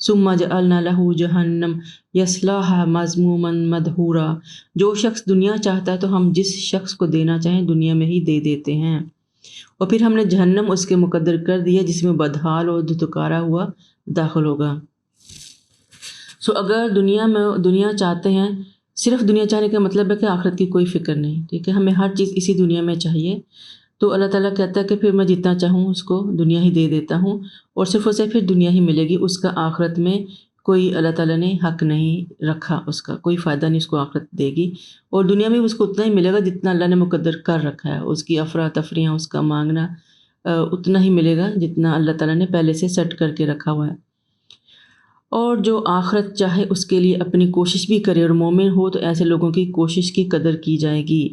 ثم جعلنا له جہنم یصلاھا مذموما مدحورا۔ جو شخص دنیا چاہتا ہے تو ہم جس شخص کو دینا چاہیں دنیا میں ہی دے دیتے ہیں، اور پھر ہم نے جہنم اس کے مقدر کر دیا جس میں بدحال اور دھتکارا ہوا داخل ہوگا۔ سو اگر دنیا چاہتے ہیں، صرف دنیا چاہنے کا مطلب ہے کہ آخرت کی کوئی فکر نہیں، ٹھیک ہے، ہمیں ہر چیز اسی دنیا میں چاہیے، تو اللہ تعالیٰ کہتا ہے کہ پھر میں جتنا چاہوں اس کو دنیا ہی دے دیتا ہوں، اور صرف اسے پھر دنیا ہی ملے گی، اس کا آخرت میں کوئی اللہ تعالیٰ نے حق نہیں رکھا، اس کا کوئی فائدہ نہیں اس کو آخرت دے گی، اور دنیا میں بھی اس کو اتنا ہی ملے گا جتنا اللہ نے مقدر کر رکھا ہے، اس کی افراتفریاں، اس کا مانگنا اتنا ہی ملے گا جتنا اللہ تعالیٰ نے پہلے سے سیٹ کر کے رکھا ہوا ہے۔ اور جو آخرت چاہے اس کے لیے اپنی کوشش بھی کرے اور مومن ہو تو ایسے لوگوں کی کوشش کی قدر کی جائے گی۔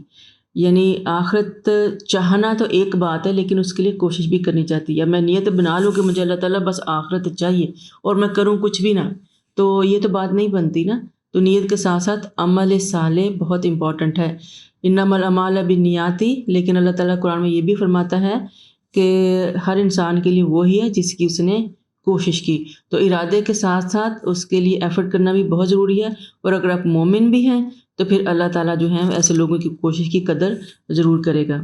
یعنی آخرت چاہنا تو ایک بات ہے، لیکن اس کے لیے کوشش بھی کرنی چاہتی ہے۔ میں نیت بنا لوں کہ مجھے اللہ تعالیٰ بس آخرت چاہیے اور میں کروں کچھ بھی نہ، تو یہ تو بات نہیں بنتی نا۔ تو نیت کے ساتھ ساتھ عمل صالح بہت امپورٹنٹ ہے۔ انما الاعمال بالنیات، لیکن اللہ تعالیٰ قرآن میں یہ بھی فرماتا ہے کہ ہر انسان کے لیے وہی ہے جس کی اس نے کوشش کی، تو ارادے کے ساتھ ساتھ اس کے لیے ایفرٹ کرنا بھی بہت ضروری ہے، اور اگر آپ مومن بھی ہیں تو پھر اللہ تعالیٰ جو ہے ایسے لوگوں کی کوشش کی قدر ضرور کرے گا۔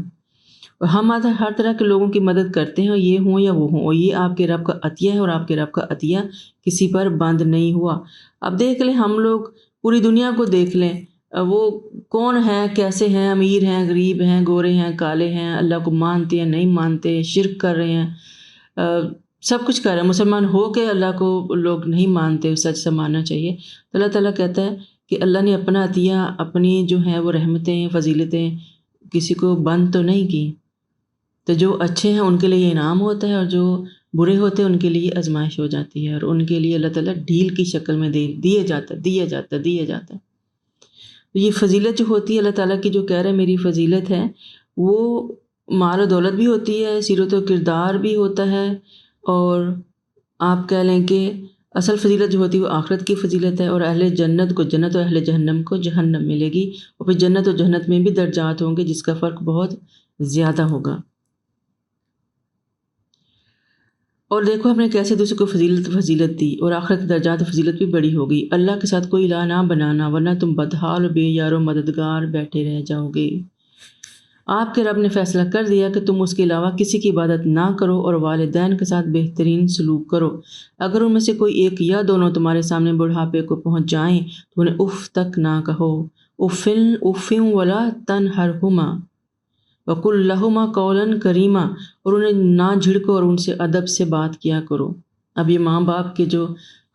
اور ہم ہر طرح کے لوگوں کی مدد کرتے ہیں، یہ ہوں یا وہ ہوں، اور یہ آپ کے رب کا عطیہ ہے، اور آپ کے رب کا عطیہ کسی پر بند نہیں ہوا۔ اب دیکھ لیں، ہم لوگ پوری دنیا کو دیکھ لیں، وہ کون ہیں، کیسے ہیں، امیر ہیں، غریب ہیں، گورے ہیں، کالے ہیں، اللہ کو مانتے ہیں، نہیں مانتے، شرک کر رہے ہیں، سب کچھ کر رہے ہیں۔ مسلمان ہو کے اللہ کو لوگ نہیں مانتے، سچ سے ماننا چاہیے۔ تو اللہ تعالیٰ کہتا ہے کہ اللہ نے اپنا عطیہ، اپنی جو ہے وہ رحمتیں، فضیلتیں کسی کو بند تو نہیں کی، تو جو اچھے ہیں ان کے لیے انعام ہوتا ہے، اور جو برے ہوتے ہیں ان کے لیے آزمائش ہو جاتی ہے، اور ان کے لیے اللہ تعالیٰ ڈھیل کی شکل میں دیا جاتا ہے۔ تو یہ فضیلت جو ہوتی ہے اللہ تعالیٰ کی، جو کہہ رہے ہیں میری فضیلت ہے، وہ مال و دولت بھی ہوتی ہے، سیرت و کردار بھی ہوتا ہے، اور آپ کہہ لیں کہ اصل فضیلت جو ہوتی ہے وہ آخرت کی فضیلت ہے، اور اہل جنت کو جنت اور اہل جہنم کو جہنم ملے گی، اور پھر جنت اور جہنت میں بھی درجات ہوں گے جس کا فرق بہت زیادہ ہوگا۔ اور دیکھو ہم نے کیسے دوسرے کو فضیلت دی، اور آخرت درجات فضیلت بھی بڑی ہوگی۔ اللہ کے ساتھ کوئی الہ نہ بنانا، ورنہ تم بدحال و بے یار و مددگار بیٹھے رہ جاؤ گے۔ آپ کے رب نے فیصلہ کر دیا کہ تم اس کے علاوہ کسی کی عبادت نہ کرو، اور والدین کے ساتھ بہترین سلوک کرو۔ اگر ان میں سے کوئی ایک یا دونوں تمہارے سامنے بڑھاپے کو پہنچ جائیں تو انہیں اف تک نہ کہو، افن ولا تنہرہما وقل لہما قولا کریما، اور انہیں نہ جھڑکو اور ان سے ادب سے بات کیا کرو۔ اب یہ ماں باپ کے جو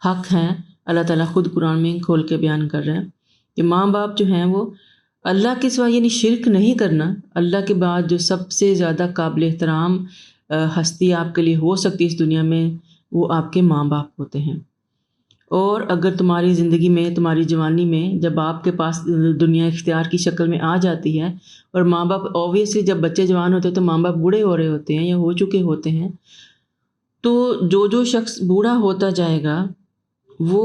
حق ہیں اللہ تعالیٰ خود قرآن میں کھول کے بیان کر رہے ہیں کہ ماں باپ جو ہیں وہ اللہ کے سوا، یعنی شرک نہیں کرنا، اللہ کے بعد جو سب سے زیادہ قابل احترام ہستی آپ کے لیے ہو سکتی اس دنیا میں وہ آپ کے ماں باپ ہوتے ہیں۔ اور اگر تمہاری زندگی میں، تمہاری جوانی میں جب آپ کے پاس دنیا اختیار کی شکل میں آ جاتی ہے، اور ماں باپ اوبویسلی جب بچے جوان ہوتے ہیں تو ماں باپ بوڑھے ہو رہے ہوتے ہیں یا ہو چکے ہوتے ہیں، تو جو شخص بوڑھا ہوتا جائے گا وہ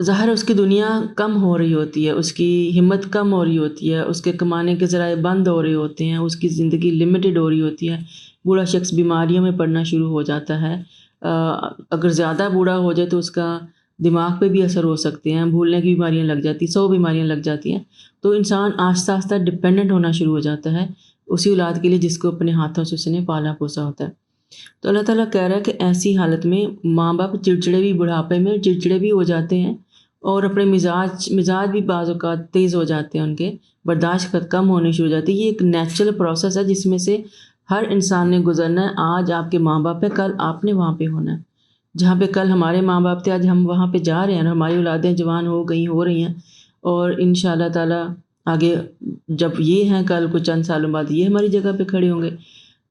ظاہر اس کی دنیا کم ہو رہی ہوتی ہے، اس کی ہمت کم ہو رہی ہوتی ہے، اس کے کمانے کے ذرائع بند ہو رہے ہوتے ہیں، اس کی زندگی لمیٹڈ ہو رہی ہوتی ہے، بوڑھا شخص بیماریوں میں پڑنا شروع ہو جاتا ہے۔ اگر زیادہ بوڑھا ہو جائے تو اس کا دماغ پہ بھی اثر ہو سکتے ہیں، بھولنے کی بیماریاں لگ جاتی ہیں، 100 بیماریاں لگ جاتی ہیں، تو انسان آہستہ آہستہ ڈپینڈنٹ ہونا شروع ہو جاتا ہے اسی اولاد کے لیے جس کو اپنے ہاتھوں سے اس نے پالا پوسا ہوتا ہے۔ تو اللہ تعالیٰ کہہ رہا ہے کہ ایسی حالت میں ماں باپ چڑچڑے بھی، بڑھاپے میں چڑچڑے بھی ہو جاتے ہیں، اور اپنے مزاج بھی بعض اوقات تیز ہو جاتے ہیں، ان کے برداشت کم ہونی شروع ہو جاتی ہے۔ یہ ایک نیچرل پروسیس ہے جس میں سے ہر انسان نے گزرنا ہے۔ آج آپ کے ماں باپ ہیں، کل آپ نے وہاں پہ ہونا ہے۔ جہاں پہ کل ہمارے ماں باپ تھے، آج ہم وہاں پہ جا رہے ہیں، اور ہماری اولادیں جوان ہو رہی ہیں، اور انشاءاللہ تعالیٰ آگے جب یہ ہیں، کل کو چند سالوں بعد یہ ہماری جگہ پہ کھڑے ہوں گے۔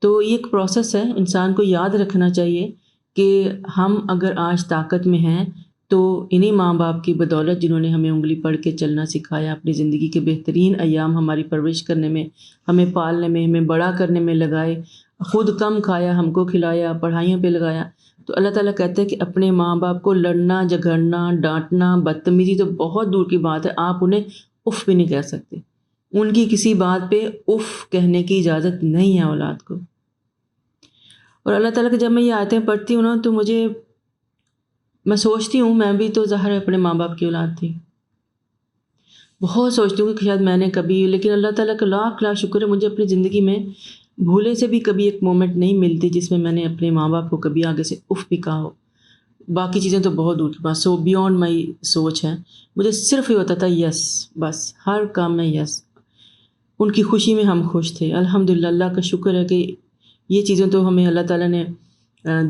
تو یہ ایک پروسیس ہے، انسان کو یاد رکھنا چاہیے کہ ہم اگر آج طاقت میں ہیں تو انہی ماں باپ کی بدولت، جنہوں نے ہمیں انگلی پڑھ کے چلنا سکھایا، اپنی زندگی کے بہترین ایام ہماری پرورش کرنے میں، ہمیں پالنے میں، ہمیں بڑا کرنے میں لگائے، خود کم کھایا، ہم کو کھلایا، پڑھائیوں پہ لگایا۔ تو اللہ تعالیٰ کہتے ہیں کہ اپنے ماں باپ کو لڑنا، جھگڑنا، ڈانٹنا، بدتمیزی تو بہت دور کی بات ہے، آپ انہیں اف بھی نہیں کہہ سکتے۔ ان کی کسی بات پہ اف کہنے کی اجازت نہیں ہے اولاد کو۔ اور اللہ تعالیٰ کہ جب میں یہ آیتیں پڑھتی ہوں نا، تو میں سوچتی ہوں، میں بھی تو ظاہر اپنے ماں باپ کی اولاد تھی، بہت سوچتی ہوں کہ شاید میں نے کبھی، لیکن اللہ تعالیٰ کا لاکھ لاکھ شکر ہے، مجھے اپنی زندگی میں بھولے سے بھی کبھی ایک مومنٹ نہیں ملتی جس میں میں نے اپنے ماں باپ کو کبھی آگے سے اف بھی کہا ہو۔ باقی چیزیں تو بہت دور کی بات، بیونڈ مائی سوچ ہے۔ مجھے صرف یہ ہوتا تھا یس، بس ہر کام میں یس۔ ان کی خوشی میں ہم خوش تھے، الحمدللہ۔ اللہ کا شکر ہے کہ یہ چیزیں تو ہمیں اللہ تعالیٰ نے،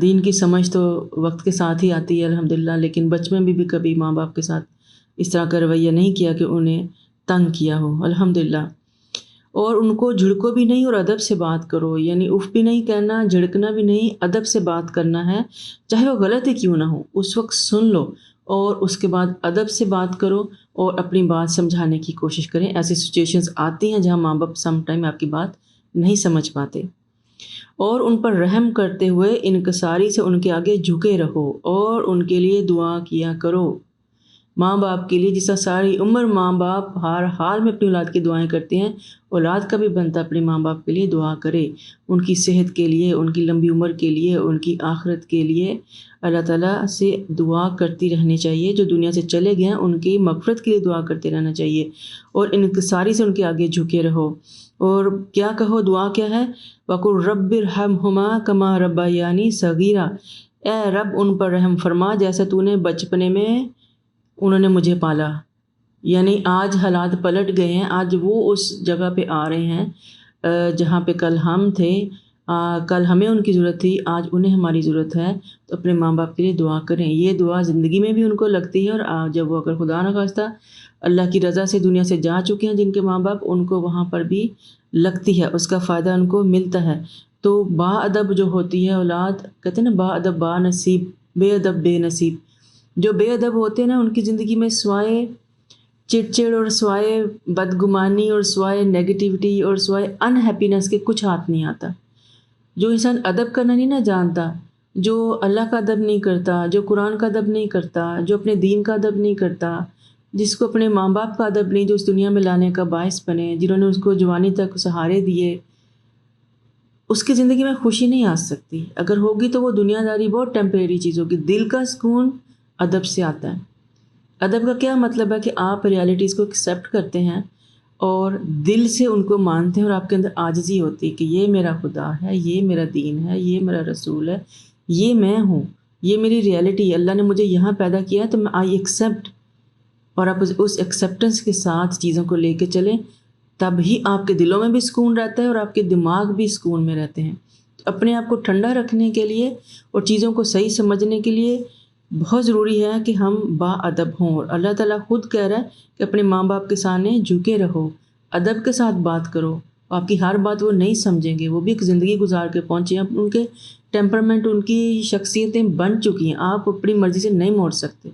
دین کی سمجھ تو وقت کے ساتھ ہی آتی ہے الحمدللہ، لیکن بچپن میں بھی کبھی ماں باپ کے ساتھ اس طرح کا رویہ نہیں کیا کہ انہیں تنگ کیا ہو، الحمدللہ۔ اور ان کو جھڑکو بھی نہیں، اور ادب سے بات کرو، یعنی اف بھی نہیں کہنا، جھڑکنا بھی نہیں، ادب سے بات کرنا ہے، چاہے وہ غلط ہی کیوں نہ ہو، اس وقت سن لو اور اس کے بعد ادب سے بات کرو اور اپنی بات سمجھانے کی کوشش کریں۔ ایسی سچویشنز آتی ہیں جہاں ماں باپ سم ٹائم آپ کی بات نہیں سمجھ پاتے، اور ان پر رحم کرتے ہوئے انکساری سے ان کے آگے جھکے رہو اور ان کے لیے دعا کیا کرو۔ ماں باپ کے لیے جس طرح ساری عمر ماں باپ ہر حال میں اپنی اولاد کی دعائیں کرتے ہیں، اولاد کا بھی بنتا اپنے ماں باپ کے لیے دعا کرے، ان کی صحت کے لیے، ان کی لمبی عمر کے لیے، ان کی آخرت کے لیے اللہ تعالیٰ سے دعا کرتی رہنی چاہیے۔ جو دنیا سے چلے گئے ہیں ان کی مغفرت کے لیے دعا کرتے رہنا چاہیے، اور انکساری سے ان کے آگے جھکے رہو۔ اور کیا کہو، دعا کیا ہے؟ وَقُلْ رَبِّ ارْحَمْهُمَا كَمَا رَبَّيَانِي صَغِيرًا، اے رب ان پر رحم فرما جیسا تو نے بچپنے میں انہوں نے مجھے پالا۔ یعنی آج حالات پلٹ گئے ہیں، آج وہ اس جگہ پہ آ رہے ہیں جہاں پہ کل ہم تھے، کل ہمیں ان کی ضرورت تھی، آج انہیں ہماری ضرورت ہے۔ تو اپنے ماں باپ کے لیے دعا کریں، یہ دعا زندگی میں بھی ان کو لگتی ہے، اور جب وہ اگر خدا نہ خواستہ اللہ کی رضا سے دنیا سے جا چکے ہیں جن کے ماں باپ، ان کو وہاں پر بھی لگتی ہے، اس کا فائدہ ان کو ملتا ہے۔ تو با ادب جو ہوتی ہے اولاد، کہتے ہیں نا با ادب با نصیب، بے ادب بے نصیب۔ جو بے ادب ہوتے ہیں نا، ان کی زندگی میں سوائے چڑچڑ اور سوائے بدگمانی اور سوائے نیگیٹیوٹی اور سوائے ان ہیپینس کے کچھ ہاتھ نہیں آتا۔ جو انسان ادب کرنا نہیں نہ جانتا، جو اللہ کا ادب نہیں کرتا، جو قرآن کا ادب نہیں کرتا، جو اپنے دین کا ادب نہیں کرتا، جس کو اپنے ماں باپ کا ادب نہیں جو اس دنیا میں لانے کا باعث بنے، جنہوں نے اس کو جوانی تک سہارے دیے، اس کی زندگی میں خوشی نہیں آ سکتی۔ اگر ہوگی تو وہ دنیا داری بہت ٹیمپریری چیز ہوگی۔ دل کا سکون ادب سے آتا ہے۔ ادب کا کیا مطلب ہے کہ آپ ریالٹیز کو ایکسیپٹ کرتے ہیں اور دل سے ان کو مانتے ہیں، اور آپ کے اندر عاجزی ہوتی ہے کہ یہ میرا خدا ہے، یہ میرا دین ہے، یہ میرا رسول ہے، یہ میں ہوں، یہ میری ریالٹی ہے، اللہ نے مجھے یہاں پیدا کیا ہے تو میں آئی ایکسیپٹ۔ اور آپ اس ایکسیپٹنس کے ساتھ چیزوں کو لے کے چلیں، تب ہی آپ کے دلوں میں بھی سکون رہتا ہے اور آپ کے دماغ بھی سکون میں رہتے ہیں۔ اپنے آپ کو ٹھنڈا رکھنے کے لیے اور چیزوں کو صحیح سمجھنے کے لیے بہت ضروری ہے کہ ہم با ادب ہوں، اور اللہ تعالیٰ خود کہہ رہا ہے کہ اپنے ماں باپ کے سامنے جھکے رہو، ادب کے ساتھ بات کرو۔ آپ کی ہر بات وہ نہیں سمجھیں گے، وہ بھی ایک زندگی گزار کے پہنچے ہیں، ان کے ٹیمپرمنٹ، ان کی شخصیتیں بن چکی ہیں، آپ اپنی مرضی سے نہیں موڑ سکتے۔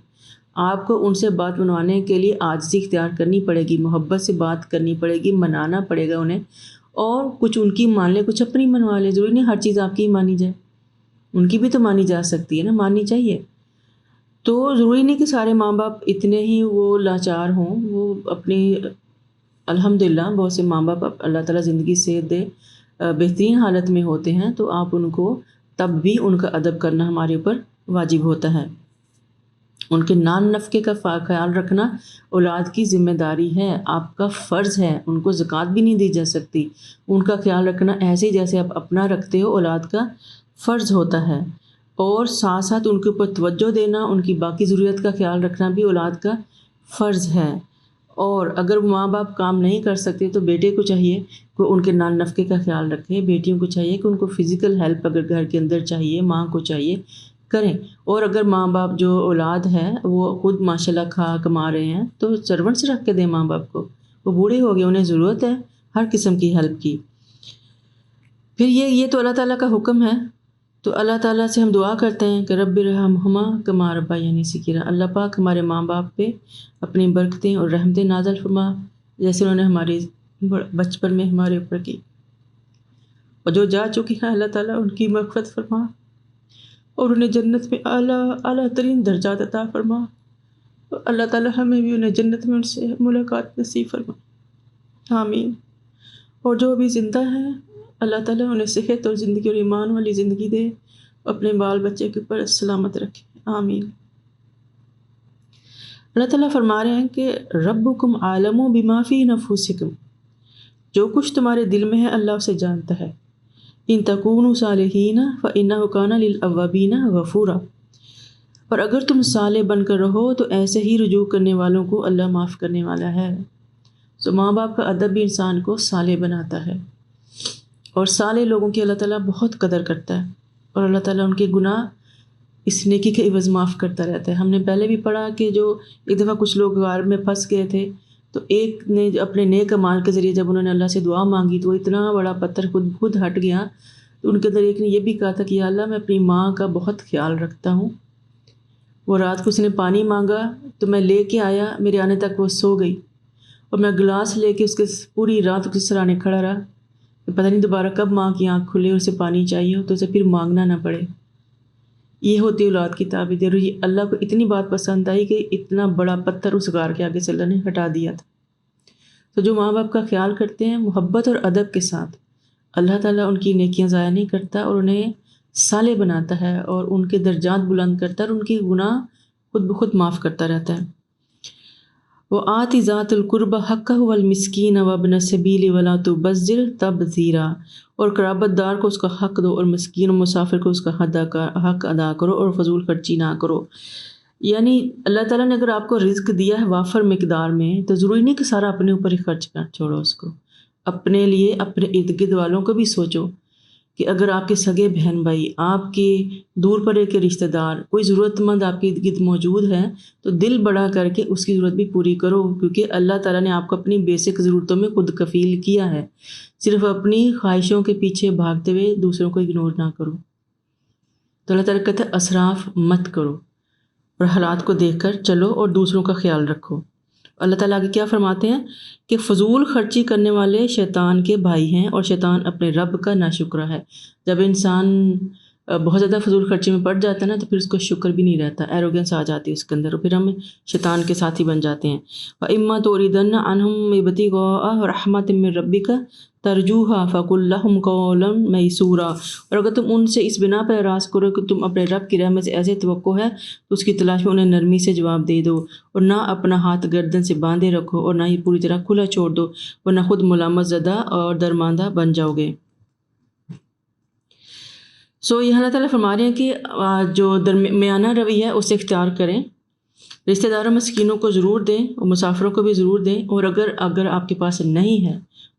آپ کو ان سے بات منوانے کے لیے عاجزی اختیار کرنی پڑے گی، محبت سے بات کرنی پڑے گی، منانا پڑے گا انہیں، اور کچھ ان کی مان لیں، کچھ اپنی منوا لیں۔ ضروری نہیں ہر چیز آپ کی ہی مانی جائے، ان کی بھی تو مانی جا سکتی ہے نا، ماننی چاہیے۔ تو ضروری نہیں کہ سارے ماں باپ اتنے ہی وہ لاچار ہوں، وہ اپنی الحمدللہ بہت سے ماں باپ اللہ تعالیٰ زندگی سے دے بہترین حالت میں ہوتے ہیں، تو آپ ان کو تب بھی ان کا ادب کرنا ہمارے اوپر واجب ہوتا ہے۔ ان کے نان نفقے کا خیال رکھنا اولاد کی ذمہ داری ہے، آپ کا فرض ہے۔ ان کو زکوٰۃ بھی نہیں دی جا سکتی، ان کا خیال رکھنا ایسے ہی جیسے آپ اپنا رکھتے ہو، اولاد کا فرض ہوتا ہے۔ اور ساتھ ساتھ ان کے اوپر توجہ دینا، ان کی باقی ضرورت کا خیال رکھنا بھی اولاد کا فرض ہے۔ اور اگر ماں باپ کام نہیں کر سکتے تو بیٹے کو چاہیے کہ ان کے نان نفقے کا خیال رکھے، بیٹیوں کو چاہیے کہ ان کو فزیکل ہیلپ اگر گھر کے اندر چاہیے ماں کو چاہیے کریں۔ اور اگر ماں باپ جو اولاد ہے وہ خود ماشاءاللہ کما رہے ہیں تو سرونٹس رکھ کے دیں ماں باپ کو، وہ بوڑھے ہو گئے، انہیں ضرورت ہے ہر قسم کی ہیلپ کی۔ پھر یہ تو اللہ تعالیٰ کا حکم ہے، تو اللہ تعالیٰ سے ہم دعا کرتے ہیں کہ رب ارحمہما کما ربیانی صغیرا، اللہ پاک ہمارے ماں باپ پہ اپنی برکتیں اور رحمتیں نازل فرما جیسے انہوں نے ہمارے بچپن میں ہمارے اوپر کی، اور جو جا چکی ہیں اللہ تعالیٰ ان کی مغفرت فرما اور انہیں جنت میں اعلیٰ ترین درجات عطا فرما، اور اللہ تعالیٰ ہمیں بھی انہیں جنت میں ان سے ملاقات نصیب فرما، آمین۔ اور جو ابھی زندہ ہیں اللہ تعالیٰ انہیں صحت اور زندگی اور ایمان والی زندگی دے، اپنے بال بچے کے اوپر سلامت رکھے، آمین۔ اللہ تعالیٰ فرما رہے ہیں کہ ربکم عالم بما فی نفوسکم، جو کچھ تمہارے دل میں ہے اللہ اسے جانتا ہے، ان تکونوا صالحین فانہ کان للأوابین غفورا، اور اگر تم صالح بن کر رہو تو ایسے ہی رجوع کرنے والوں کو اللہ معاف کرنے والا ہے۔ تو ماں باپ کا ادب بھی انسان کو صالح بناتا ہے، اور صالح لوگوں کی اللہ تعالیٰ بہت قدر کرتا ہے، اور اللہ تعالیٰ ان کے گناہ اس نیکی کے عوض معاف کرتا رہتا ہے۔ ہم نے پہلے بھی پڑھا کہ جو ایک دفعہ کچھ لوگ غار میں پھنس گئے تھے تو ایک نے اپنے نیک اعمال کے ذریعے جب انہوں نے اللہ سے دعا مانگی تو وہ اتنا بڑا پتھر خود ہٹ گیا، تو ان کے اندر ایک نے یہ بھی کہا تھا کہ یا اللہ میں اپنی ماں کا بہت خیال رکھتا ہوں، وہ رات کو اس نے پانی مانگا تو میں لے کے آیا، میرے آنے تک وہ سو گئی، اور میں گلاس لے کے اس کے پوری رات اس سرانے کھڑا رہا، پتہ نہیں دوبارہ کب ماں کی آنکھ کھلے اور اسے پانی چاہیے ہو تو اسے پھر مانگنا نہ پڑے۔ یہ ہوتی اولاد کی تعبیر، اور یہ اللہ کو اتنی بات پسند آئی کہ اتنا بڑا پتھر اس غار کے آگے سے اللہ نے ہٹا دیا تھا۔ تو جو ماں باپ کا خیال کرتے ہیں محبت اور ادب کے ساتھ، اللہ تعالیٰ ان کی نیکیاں ضائع نہیں کرتا اور انہیں صالح بناتا ہے اور ان کے درجات بلند کرتا ہے اور ان کی گناہ خود بخود معاف کرتا رہتا ہے۔ وَآتِ ذَاتِ الْقُرْبَى حَقَّهُ وَالْمِسْكِينَ وَابْنَ السَّبِيلِ وَلَا تُبَذِّرْ تَبْذِيرًا، اور قرابت دار کو اس کا حق دو اور مسکین و مسافر کو اس کا حق ادا کرو اور فضول خرچی نہ کرو۔ یعنی اللہ تعالیٰ نے اگر آپ کو رزق دیا ہے وافر مقدار میں تو ضروری نہیں کہ سارا اپنے اوپر ہی خرچ کر چھوڑو، اس کو اپنے لیے اپنے ارد گرد والوں کو بھی سوچو کہ اگر آپ کے سگے بہن بھائی، آپ کے دور پرے کے رشتہ دار، کوئی ضرورت مند آپ کے ارد گرد موجود ہے تو دل بڑا کر کے اس کی ضرورت بھی پوری کرو، کیونکہ اللہ تعالیٰ نے آپ کو اپنی بیسک ضرورتوں میں خود کفیل کیا ہے۔ صرف اپنی خواہشوں کے پیچھے بھاگتے ہوئے دوسروں کو اگنور نہ کرو۔ تو اللہ تعالیٰ کہتا ہے اسراف مت کرو اور حالات کو دیکھ کر چلو اور دوسروں کا خیال رکھو۔ اللہ تعالیٰ آگے کیا فرماتے ہیں کہ فضول خرچی کرنے والے شیطان کے بھائی ہیں اور شیطان اپنے رب کا ناشکرا ہے۔ جب انسان بہت زیادہ فضول خرچی میں پڑ جاتا ہے نا تو پھر اس کو شکر بھی نہیں رہتا، ایروگنس آ جاتی ہے اس کے اندر، اور پھر ہم شیطان کے ساتھی بن جاتے ہیں۔ وَإِمَّا تُرِيدَنَّ عَنْهُمْ ابْتِغَاءَ رَحْمَةٍ مِّن رَّبِّكَ تَرْجُوهَا فَقُل لَّهُمْ قَوْلًا مَّيْسُورًا، اور اگر تم ان سے اس بنا پر اعراض کرو کہ تم اپنے رب کی رحمت سے ایسے توقع ہے تو اس کی تلاش میں انہیں نرمی سے جواب دے دو، اور نہ اپنا ہاتھ گردن سے باندھے رکھو اور نہ ہی پوری طرح کھلا چھوڑ دو، ورنہ خود ملامت زدہ اور درماندہ بن جاؤ گے۔ یہ اللہ تعالیٰ فرما رہے ہیں کہ جو درمیانہ رویہ ہے اسے اختیار کریں، رشتہ داروں مسکینوں کو ضرور دیں اور مسافروں کو بھی ضرور دیں، اور اگر آپ کے پاس نہیں ہے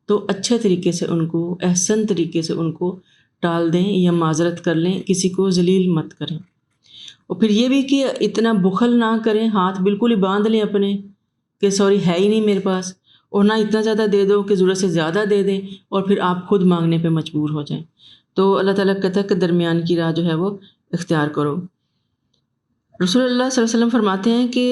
تو اچھے طریقے سے ان کو، احسن طریقے سے ان کو ٹال دیں یا معذرت کر لیں، کسی کو ذلیل مت کریں۔ اور پھر یہ بھی کہ اتنا بخل نہ کریں، ہاتھ بالکل ہی باندھ لیں اپنے کہ سوری ہے ہی نہیں میرے پاس، اور نہ اتنا زیادہ دے دو کہ ضرورت سے زیادہ دے دیں اور پھر آپ خود مانگنے پہ مجبور ہو جائیں۔ تو اللہ تعالیٰ کہتا ہے کہ درمیان کی راہ جو ہے وہ اختیار کرو۔ رسول اللہ صلی اللہ علیہ وسلم فرماتے ہیں کہ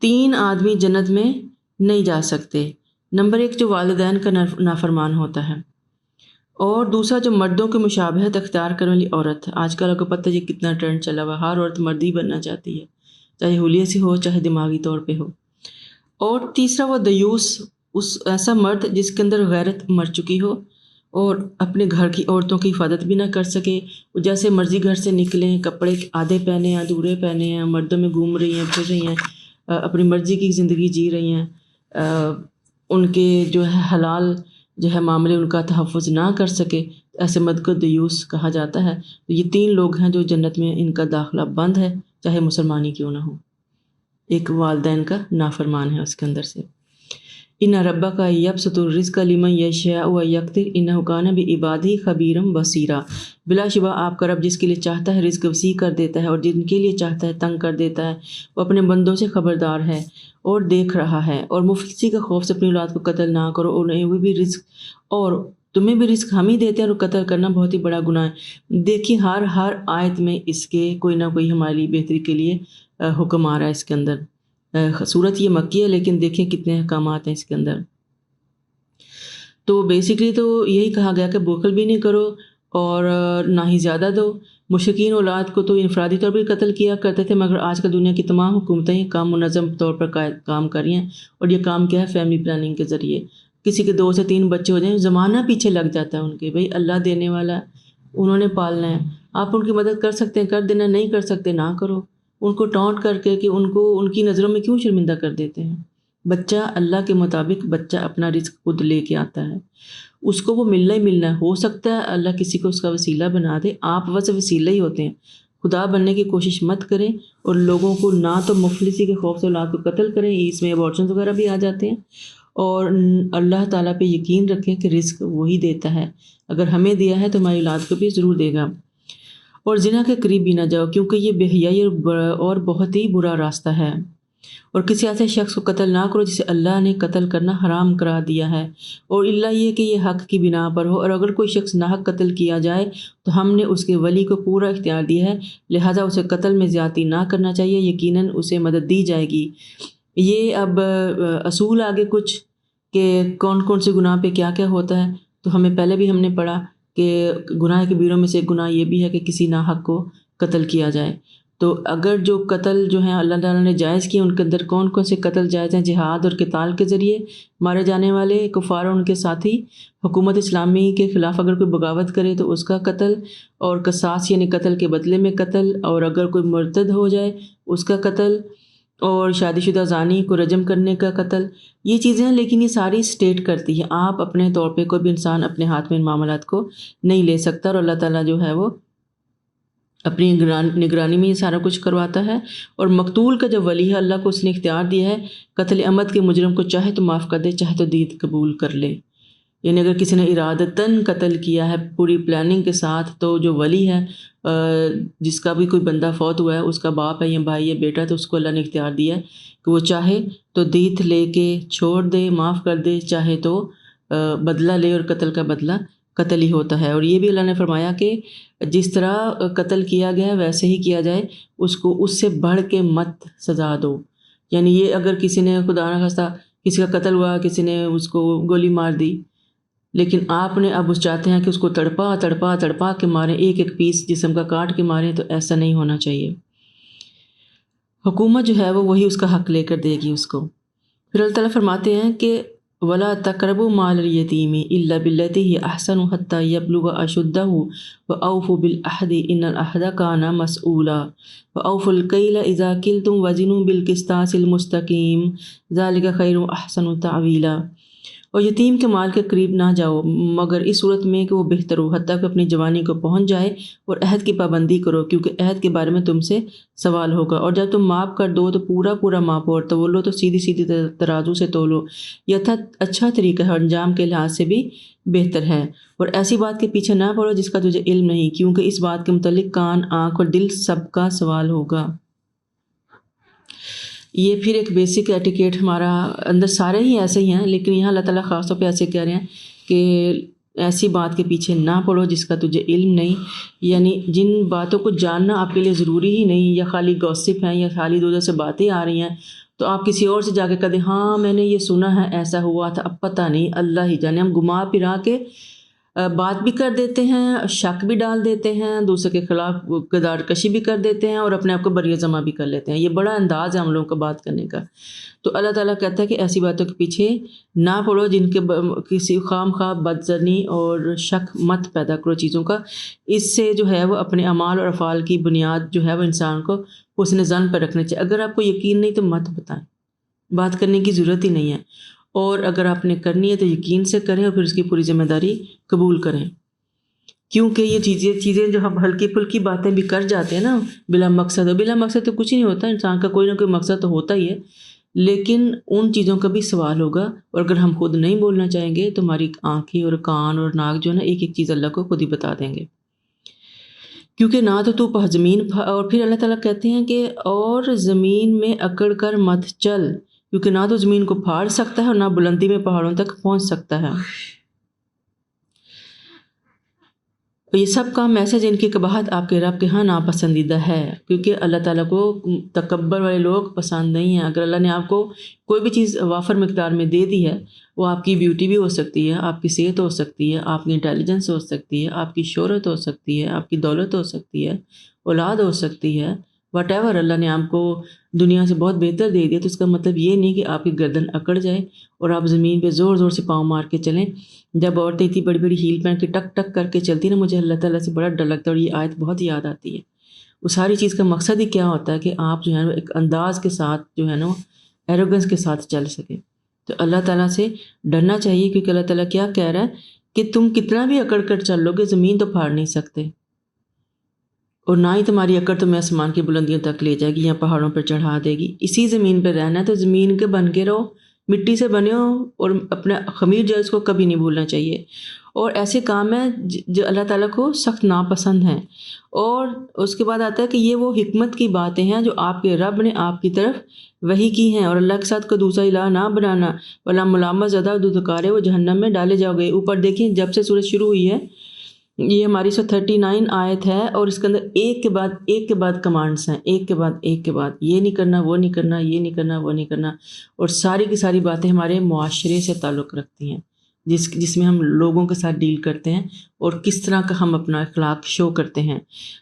3 آدمی جنت میں نہیں جا سکتے۔ نمبر 1 جو والدین کا نافرمان ہوتا ہے، اور دوسرا جو مردوں کی مشابہت اختیار کرنے والی عورت۔ آج کل آپ کو پتہ ہے یہ کتنا ٹرینڈ چلا ہوا، ہر عورت مرد ہی بننا چاہتی ہے، چاہے حلیے سے ہو چاہے دماغی طور پہ ہو۔ اور تیسرا وہ دیوس، ایسا مرد جس کے اندر غیرت مر چکی ہو اور اپنے گھر کی عورتوں کی حفاظت بھی نہ کر سکے، وہ جیسے مرضی گھر سے نکلیں، کپڑے آدھے پہنے ہیں ادھورے پہنے ہیں، مردوں میں گھوم رہی ہیں پھر رہی ہیں، اپنی مرضی کی زندگی جی رہی ہیں، ان کے جو ہے حلال جو ہے معاملے ان کا تحفظ نہ کر سکے، ایسے مرد کو دیوس کہا جاتا ہے۔ تو یہ 3 لوگ ہیں جو جنت میں ان کا داخلہ بند ہے، چاہے مسلمان ہی کیوں نہ ہو۔ ایک والدین کا نافرمان ہے اس کے اندر سے۔ ان ربک یبسط الرزق لمن یشاء ویقدر انہ کان بعبادہ خبیرا بصیرا، بلا شبہ آپ کا رب جس کے لیے چاہتا ہے رزق وسیع کر دیتا ہے، اور جن کے لیے چاہتا ہے تنگ کر دیتا ہے۔ وہ اپنے بندوں سے خبردار ہے اور دیکھ رہا ہے۔ اور مفلسی کا خوف سے اپنی اولاد کو قتل نہ کرو، اور انہیں وہ بھی رزق، اور تمہیں بھی رزق ہم ہی دیتے ہیں، اور قتل کرنا بہت ہی بڑا گناہ ہے۔ دیکھیے ہر آیت میں اس کے کوئی نہ کوئی ہماری بہتری کے لیے حکم آ رہا ہے اس کے اندر۔ صورت یہ مکی ہے لیکن دیکھیں کتنے احکامات ہیں اس کے اندر۔ تو بیسیکلی تو یہی کہا گیا کہ بخل بھی نہیں کرو اور نہ ہی زیادہ دو۔ مشرکین اولاد کو تو انفرادی طور پر قتل کیا کرتے تھے، مگر آج کل دنیا کی تمام حکومتیں یہ کام منظم طور پر کام کر رہی ہیں، اور یہ کام کیا ہے؟ فیملی پلاننگ کے ذریعے۔ کسی کے 2 سے 3 بچے ہو جائیں، زمانہ پیچھے لگ جاتا ہے ان کے، بھئی اللہ دینے والا ہے، انہوں نے پالنا ہے۔ آپ ان کی مدد کر سکتے ہیں، کر دینا، نہیں کر سکتے نہ کرو۔ ان کو ٹونٹ کر کے کہ ان کی نظروں میں کیوں شرمندہ کر دیتے ہیں؟ بچہ اللہ کے مطابق بچہ اپنا رزق خود لے کے آتا ہے، اس کو وہ ملنا ہی ملنا ہے۔ ہو سکتا ہے اللہ کسی کو اس کا وسیلہ بنا دے، آپ بس وسیلہ ہی ہوتے ہیں۔ خدا بننے کی کوشش مت کریں، اور لوگوں کو نہ تو مفلسی کے خوف سے اولاد کو قتل کریں، اس میں ابارشن وغیرہ بھی آ جاتے ہیں، اور اللہ تعالیٰ پہ یقین رکھیں کہ رزق وہی دیتا ہے، اگر ہمیں دیا ہے تو ہماری اولاد کو بھی ضرور دے گا۔ اور زنا کے قریب بھی نہ جاؤ، کیونکہ یہ بے حیائی اور بہت ہی برا راستہ ہے۔ اور کسی ایسے شخص کو قتل نہ کرو جسے اللہ نے قتل کرنا حرام کرا دیا ہے، اور اللہ یہ کہ یہ حق کی بنا پر ہو۔ اور اگر کوئی شخص ناحق قتل کیا جائے تو ہم نے اس کے ولی کو پورا اختیار دیا ہے، لہٰذا اسے قتل میں زیادتی نہ کرنا چاہیے، یقیناً اسے مدد دی جائے گی۔ یہ اب اصول آگے کچھ کہ کون کون سے گناہ پہ کیا کیا ہوتا ہے، تو ہمیں پہلے بھی ہم نے پڑھا کہ گناہ کبیروں میں سے ایک گناہ یہ بھی ہے کہ کسی ناحق کو قتل کیا جائے۔ تو اگر جو قتل جو ہیں اللہ تعالیٰ نے جائز کیے، ان کے اندر کون کون سے قتل جائز ہیں؟ جہاد اور قتال کے ذریعے مارے جانے والے کفار اور ان کے ساتھی، حکومت اسلامی کے خلاف اگر کوئی بغاوت کرے تو اس کا قتل، اور قصاص یعنی قتل کے بدلے میں قتل، اور اگر کوئی مرتد ہو جائے اس کا قتل، اور شادی شدہ زانی کو رجم کرنے کا قتل۔ یہ چیزیں ہیں، لیکن یہ ساری اسٹیٹ کرتی ہے، آپ اپنے طور پہ کوئی بھی انسان اپنے ہاتھ میں ان معاملات کو نہیں لے سکتا، اور اللہ تعالیٰ جو ہے وہ اپنی نگرانی میں یہ سارا کچھ کرواتا ہے۔ اور مقتول کا جو ولی ہے، اللہ کو اس نے اختیار دیا ہے قتل عمد کے مجرم کو چاہے تو معاف کر دے، چاہے تو دید قبول کر لے۔ یعنی اگر کسی نے ارادتاً قتل کیا ہے پوری پلاننگ کے ساتھ، تو جو ولی ہے، جس کا بھی کوئی بندہ فوت ہوا ہے، اس کا باپ ہے یا بھائی یا بیٹا، تو اس کو اللہ نے اختیار دیا ہے کہ وہ چاہے تو دیت لے کے چھوڑ دے، معاف کر دے، چاہے تو بدلہ لے، اور قتل کا بدلہ قتل ہی ہوتا ہے۔ اور یہ بھی اللہ نے فرمایا کہ جس طرح قتل کیا گیا ہے ویسے ہی کیا جائے، اس کو اس سے بڑھ کے مت سزا دو۔ یعنی یہ اگر کسی نے خدا نہ خواستہ کسی کا قتل ہوا، کسی نے اس کو گولی مار دی، لیکن آپ نے اب اس چاہتے ہیں کہ اس کو تڑپا تڑپا تڑپا کے ماریں، ایک ایک پیس جسم کا کاٹ کے ماریں، تو ایسا نہیں ہونا چاہیے۔ حکومت جو ہے وہی اس کا حق لے کر دے گی اس کو۔ پھر اللہ تعالیٰ فرماتے ہیں کہ وَلَا تَقْرَبُوا مَالَ الْيَتِيمِ إِلَّا بِالَّتِي هِيَ أَحْسَنُ حَتَّى يَبْلُغَ أَشُدَّهُ وَأَوْفُوا بِالْعَهْدِ إِنَّ الْعَهْدَ كَانَ مَسْئُولًا وَأَوْفُوا الْكَيْلَ إِذَا كِلْتُمْ وَزِنُوا بِالْقِسْطَاسِ الْمُسْتَقِيمِ ذَلِكَ خَيْرٌ وَأَحْسَنُ تَأْوِيلًا۔ اور یتیم کے مال کے قریب نہ جاؤ مگر اس صورت میں کہ وہ بہتر ہو، حتیٰ کہ اپنی جوانی کو پہنچ جائے، اور عہد کی پابندی کرو، کیونکہ عہد کے بارے میں تم سے سوال ہوگا۔ اور جب تم معاف کر دو تو پورا پورا ماپو، اور تولو تو سیدھی سیدھی ترازو سے تولو، یہ اچھا طریقہ ہے اور انجام کے لحاظ سے بھی بہتر ہے۔ اور ایسی بات کے پیچھے نہ پڑو جس کا تجھے علم نہیں، کیونکہ اس بات کے متعلق کان، آنکھ اور دل سب کا سوال ہوگا۔ یہ پھر ایک بیسک ایٹیکیٹ ہمارا اندر سارے ہی ایسے ہی ہیں، لیکن یہاں اللہ تعالیٰ خاص طور پہ ایسے کہہ رہے ہیں کہ ایسی بات کے پیچھے نہ پڑو جس کا تجھے علم نہیں، یعنی جن باتوں کو جاننا آپ کے لیے ضروری ہی نہیں، یا خالی گوسپ ہیں، یا خالی ادھر سے باتیں آ رہی ہیں، تو آپ کسی اور سے جا کے کہہ دیں ہاں میں نے یہ سنا ہے ایسا ہوا تھا، اب پتہ نہیں، اللہ ہی جانے۔ ہم گھما پھرا کے بات بھی کر دیتے ہیں، شک بھی ڈال دیتے ہیں، دوسرے کے خلاف کردار کشی بھی کر دیتے ہیں، اور اپنے آپ کو بری ذمہ بھی کر لیتے ہیں۔ یہ بڑا انداز ہے ہم لوگوں کا بات کرنے کا۔ تو اللہ تعالیٰ کہتا ہے کہ ایسی باتوں کے پیچھے نہ پڑو جن کے کسی خام خواہ بد ظنی اور شک مت پیدا کرو چیزوں کا، اس سے جو ہے وہ اپنے اعمال اور افعال کی بنیاد جو ہے وہ انسان کو حسن ظن پر رکھنے چاہیے۔ اگر آپ کو یقین نہیں تو مت بتائیں، بات کرنے کی ضرورت ہی نہیں ہے۔ اور اگر آپ نے کرنی ہے تو یقین سے کریں اور پھر اس کی پوری ذمہ داری قبول کریں، کیونکہ یہ چیزیں جو ہم ہلکی پھلکی باتیں بھی کر جاتے ہیں نا بلا مقصد، بلا مقصد تو کچھ ہی نہیں ہوتا، انسان کا کوئی نہ کوئی مقصد تو ہوتا ہی ہے، لیکن ان چیزوں کا بھی سوال ہوگا، اور اگر ہم خود نہیں بولنا چاہیں گے تو ہماری آنکھیں اور کان اور ناک جو ہے نا ایک ایک چیز اللہ کو خود ہی بتا دیں گے، کیونکہ نہ تو زمین اور پھر اللہ تعالیٰ کہتے ہیں کہ اور زمین میں اکڑ کر مت چل، کیونکہ نہ تو زمین کو پھاڑ سکتا ہے اور نہ بلندی میں پہاڑوں تک پہنچ سکتا ہے۔ یہ سب کام ایسے جن کی قباحت آپ کے رب کے ہاں ناپسندیدہ ہے، کیونکہ اللہ تعالیٰ کو تکبر والے لوگ پسند نہیں ہیں۔ اگر اللہ نے آپ کو کوئی بھی چیز وافر مقدار میں دے دی ہے، وہ آپ کی بیوٹی بھی ہو سکتی ہے، آپ کی صحت ہو سکتی ہے، آپ کی انٹیلیجنس ہو سکتی ہے، آپ کی شہرت ہو سکتی ہے، آپ کی دولت ہو سکتی ہے، اولاد ہو سکتی ہے، واٹ ایور، اللہ نے آپ کو دنیا سے بہت بہتر دے دیا، تو اس کا مطلب یہ نہیں کہ آپ کی گردن اکڑ جائے اور آپ زمین پہ زور زور سے پاؤں مار کے چلیں۔ جب عورتیں اتنی بڑی بڑی ہیل پہن کے ٹک ٹک کر کے چلتی نا، مجھے اللہ تعالیٰ سے بڑا ڈر لگتا ہے، اور یہ آیت بہت یاد آتی ہے۔ وہ ساری چیز کا مقصد ہی کیا ہوتا ہے کہ آپ جو ہے نا ایک انداز کے ساتھ جو ہے نا ایروگنس کے ساتھ چل سکیں۔ تو اللہ تعالیٰ سے ڈرنا چاہیے، کیونکہ اللہ تعالیٰ کیا کہہ رہا ہے کہ تم کتنا بھی اکڑ کر چل لو گے، زمین تو پھاڑ نہیں سکتے، اور نہ ہی تمہاری اکڑ تمہیں آسمان کی بلندیوں تک لے جائے گی یا پہاڑوں پر چڑھا دے گی۔ اسی زمین پہ رہنا ہے تو زمین کے بن کے رہو، مٹی سے بنے ہو، اور اپنا خمیر جو ہے اس کو کبھی نہیں بھولنا چاہیے۔ اور ایسے کام ہیں جو اللہ تعالیٰ کو سخت ناپسند ہیں۔ اور اس کے بعد آتا ہے کہ یہ وہ حکمت کی باتیں ہیں جو آپ کے رب نے آپ کی طرف وحی کی ہیں، اور اللہ کے ساتھ کوئی دوسرا الہ نہ بنانا، ولا ملامت زدہ دودھکارے وہ جہنم میں ڈالے جاؤ گے۔ اوپر دیکھیں جب سے سورج شروع ہوئی ہے، یہ ہماری 139 آیت ہے، اور اس کے اندر ایک کے بعد کمانڈس ہیں، ایک کے بعد یہ نہیں کرنا، وہ نہیں کرنا، یہ نہیں کرنا، وہ نہیں کرنا، اور ساری کی ساری باتیں ہمارے معاشرے سے تعلق رکھتی ہیں، جس میں ہم لوگوں کے ساتھ ڈیل کرتے ہیں اور کس طرح کا ہم اپنا اخلاق شو کرتے ہیں۔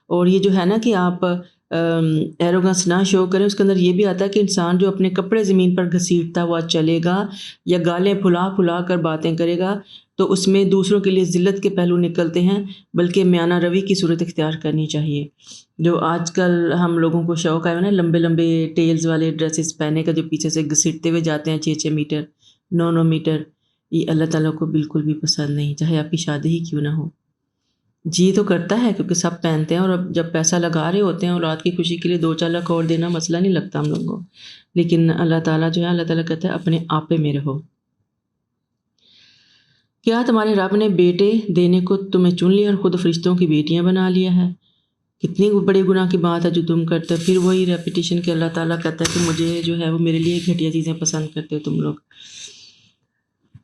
اور یہ جو ہے نا کہ آپ ایروگنس نہ شو کریں، اس کے اندر یہ بھی آتا ہے کہ انسان جو اپنے کپڑے زمین پر گھسیٹتا ہوا چلے گا یا گالیں پھلا کر باتیں کرے گا، تو اس میں دوسروں کے لیے ذلت کے پہلو نکلتے ہیں، بلکہ میانہ روی کی صورت اختیار کرنی چاہیے۔ جو آج کل ہم لوگوں کو شوق ہے نا لمبے لمبے ٹیلز والے ڈریسز پہنے کا، جو پیچھے سے گھسیٹتے ہوئے جاتے ہیں 6 میٹر 9 میٹر، یہ اللہ تعالیٰ کو بالکل بھی پسند نہیں، چاہے آپ کی شادی ہی کیوں نہ ہو۔ جی تو کرتا ہے کیونکہ سب پہنتے ہیں، اور اب جب پیسہ لگا رہے ہوتے ہیں اولاد کی خوشی کے لیے 2-4 لاکھ اور دینا مسئلہ نہیں لگتا ہم لوگوں کو، لیکن اللہ تعالیٰ جو ہے، اللہ تعالیٰ کہتا ہے اپنے آپے میں رہو۔ کیا تمہارے رب نے بیٹے دینے کو تمہیں چن لیا اور خود فرشتوں کی بیٹیاں بنا لیا ہے؟ کتنی بڑی گناہ کی بات ہے جو تم کرتے ہو۔ پھر وہی ریپیٹیشن کہ اللہ تعالیٰ کہتا ہے کہ مجھے جو ہے وہ میرے لیے گھٹیا چیزیں پسند کرتے ہو تم لوگ،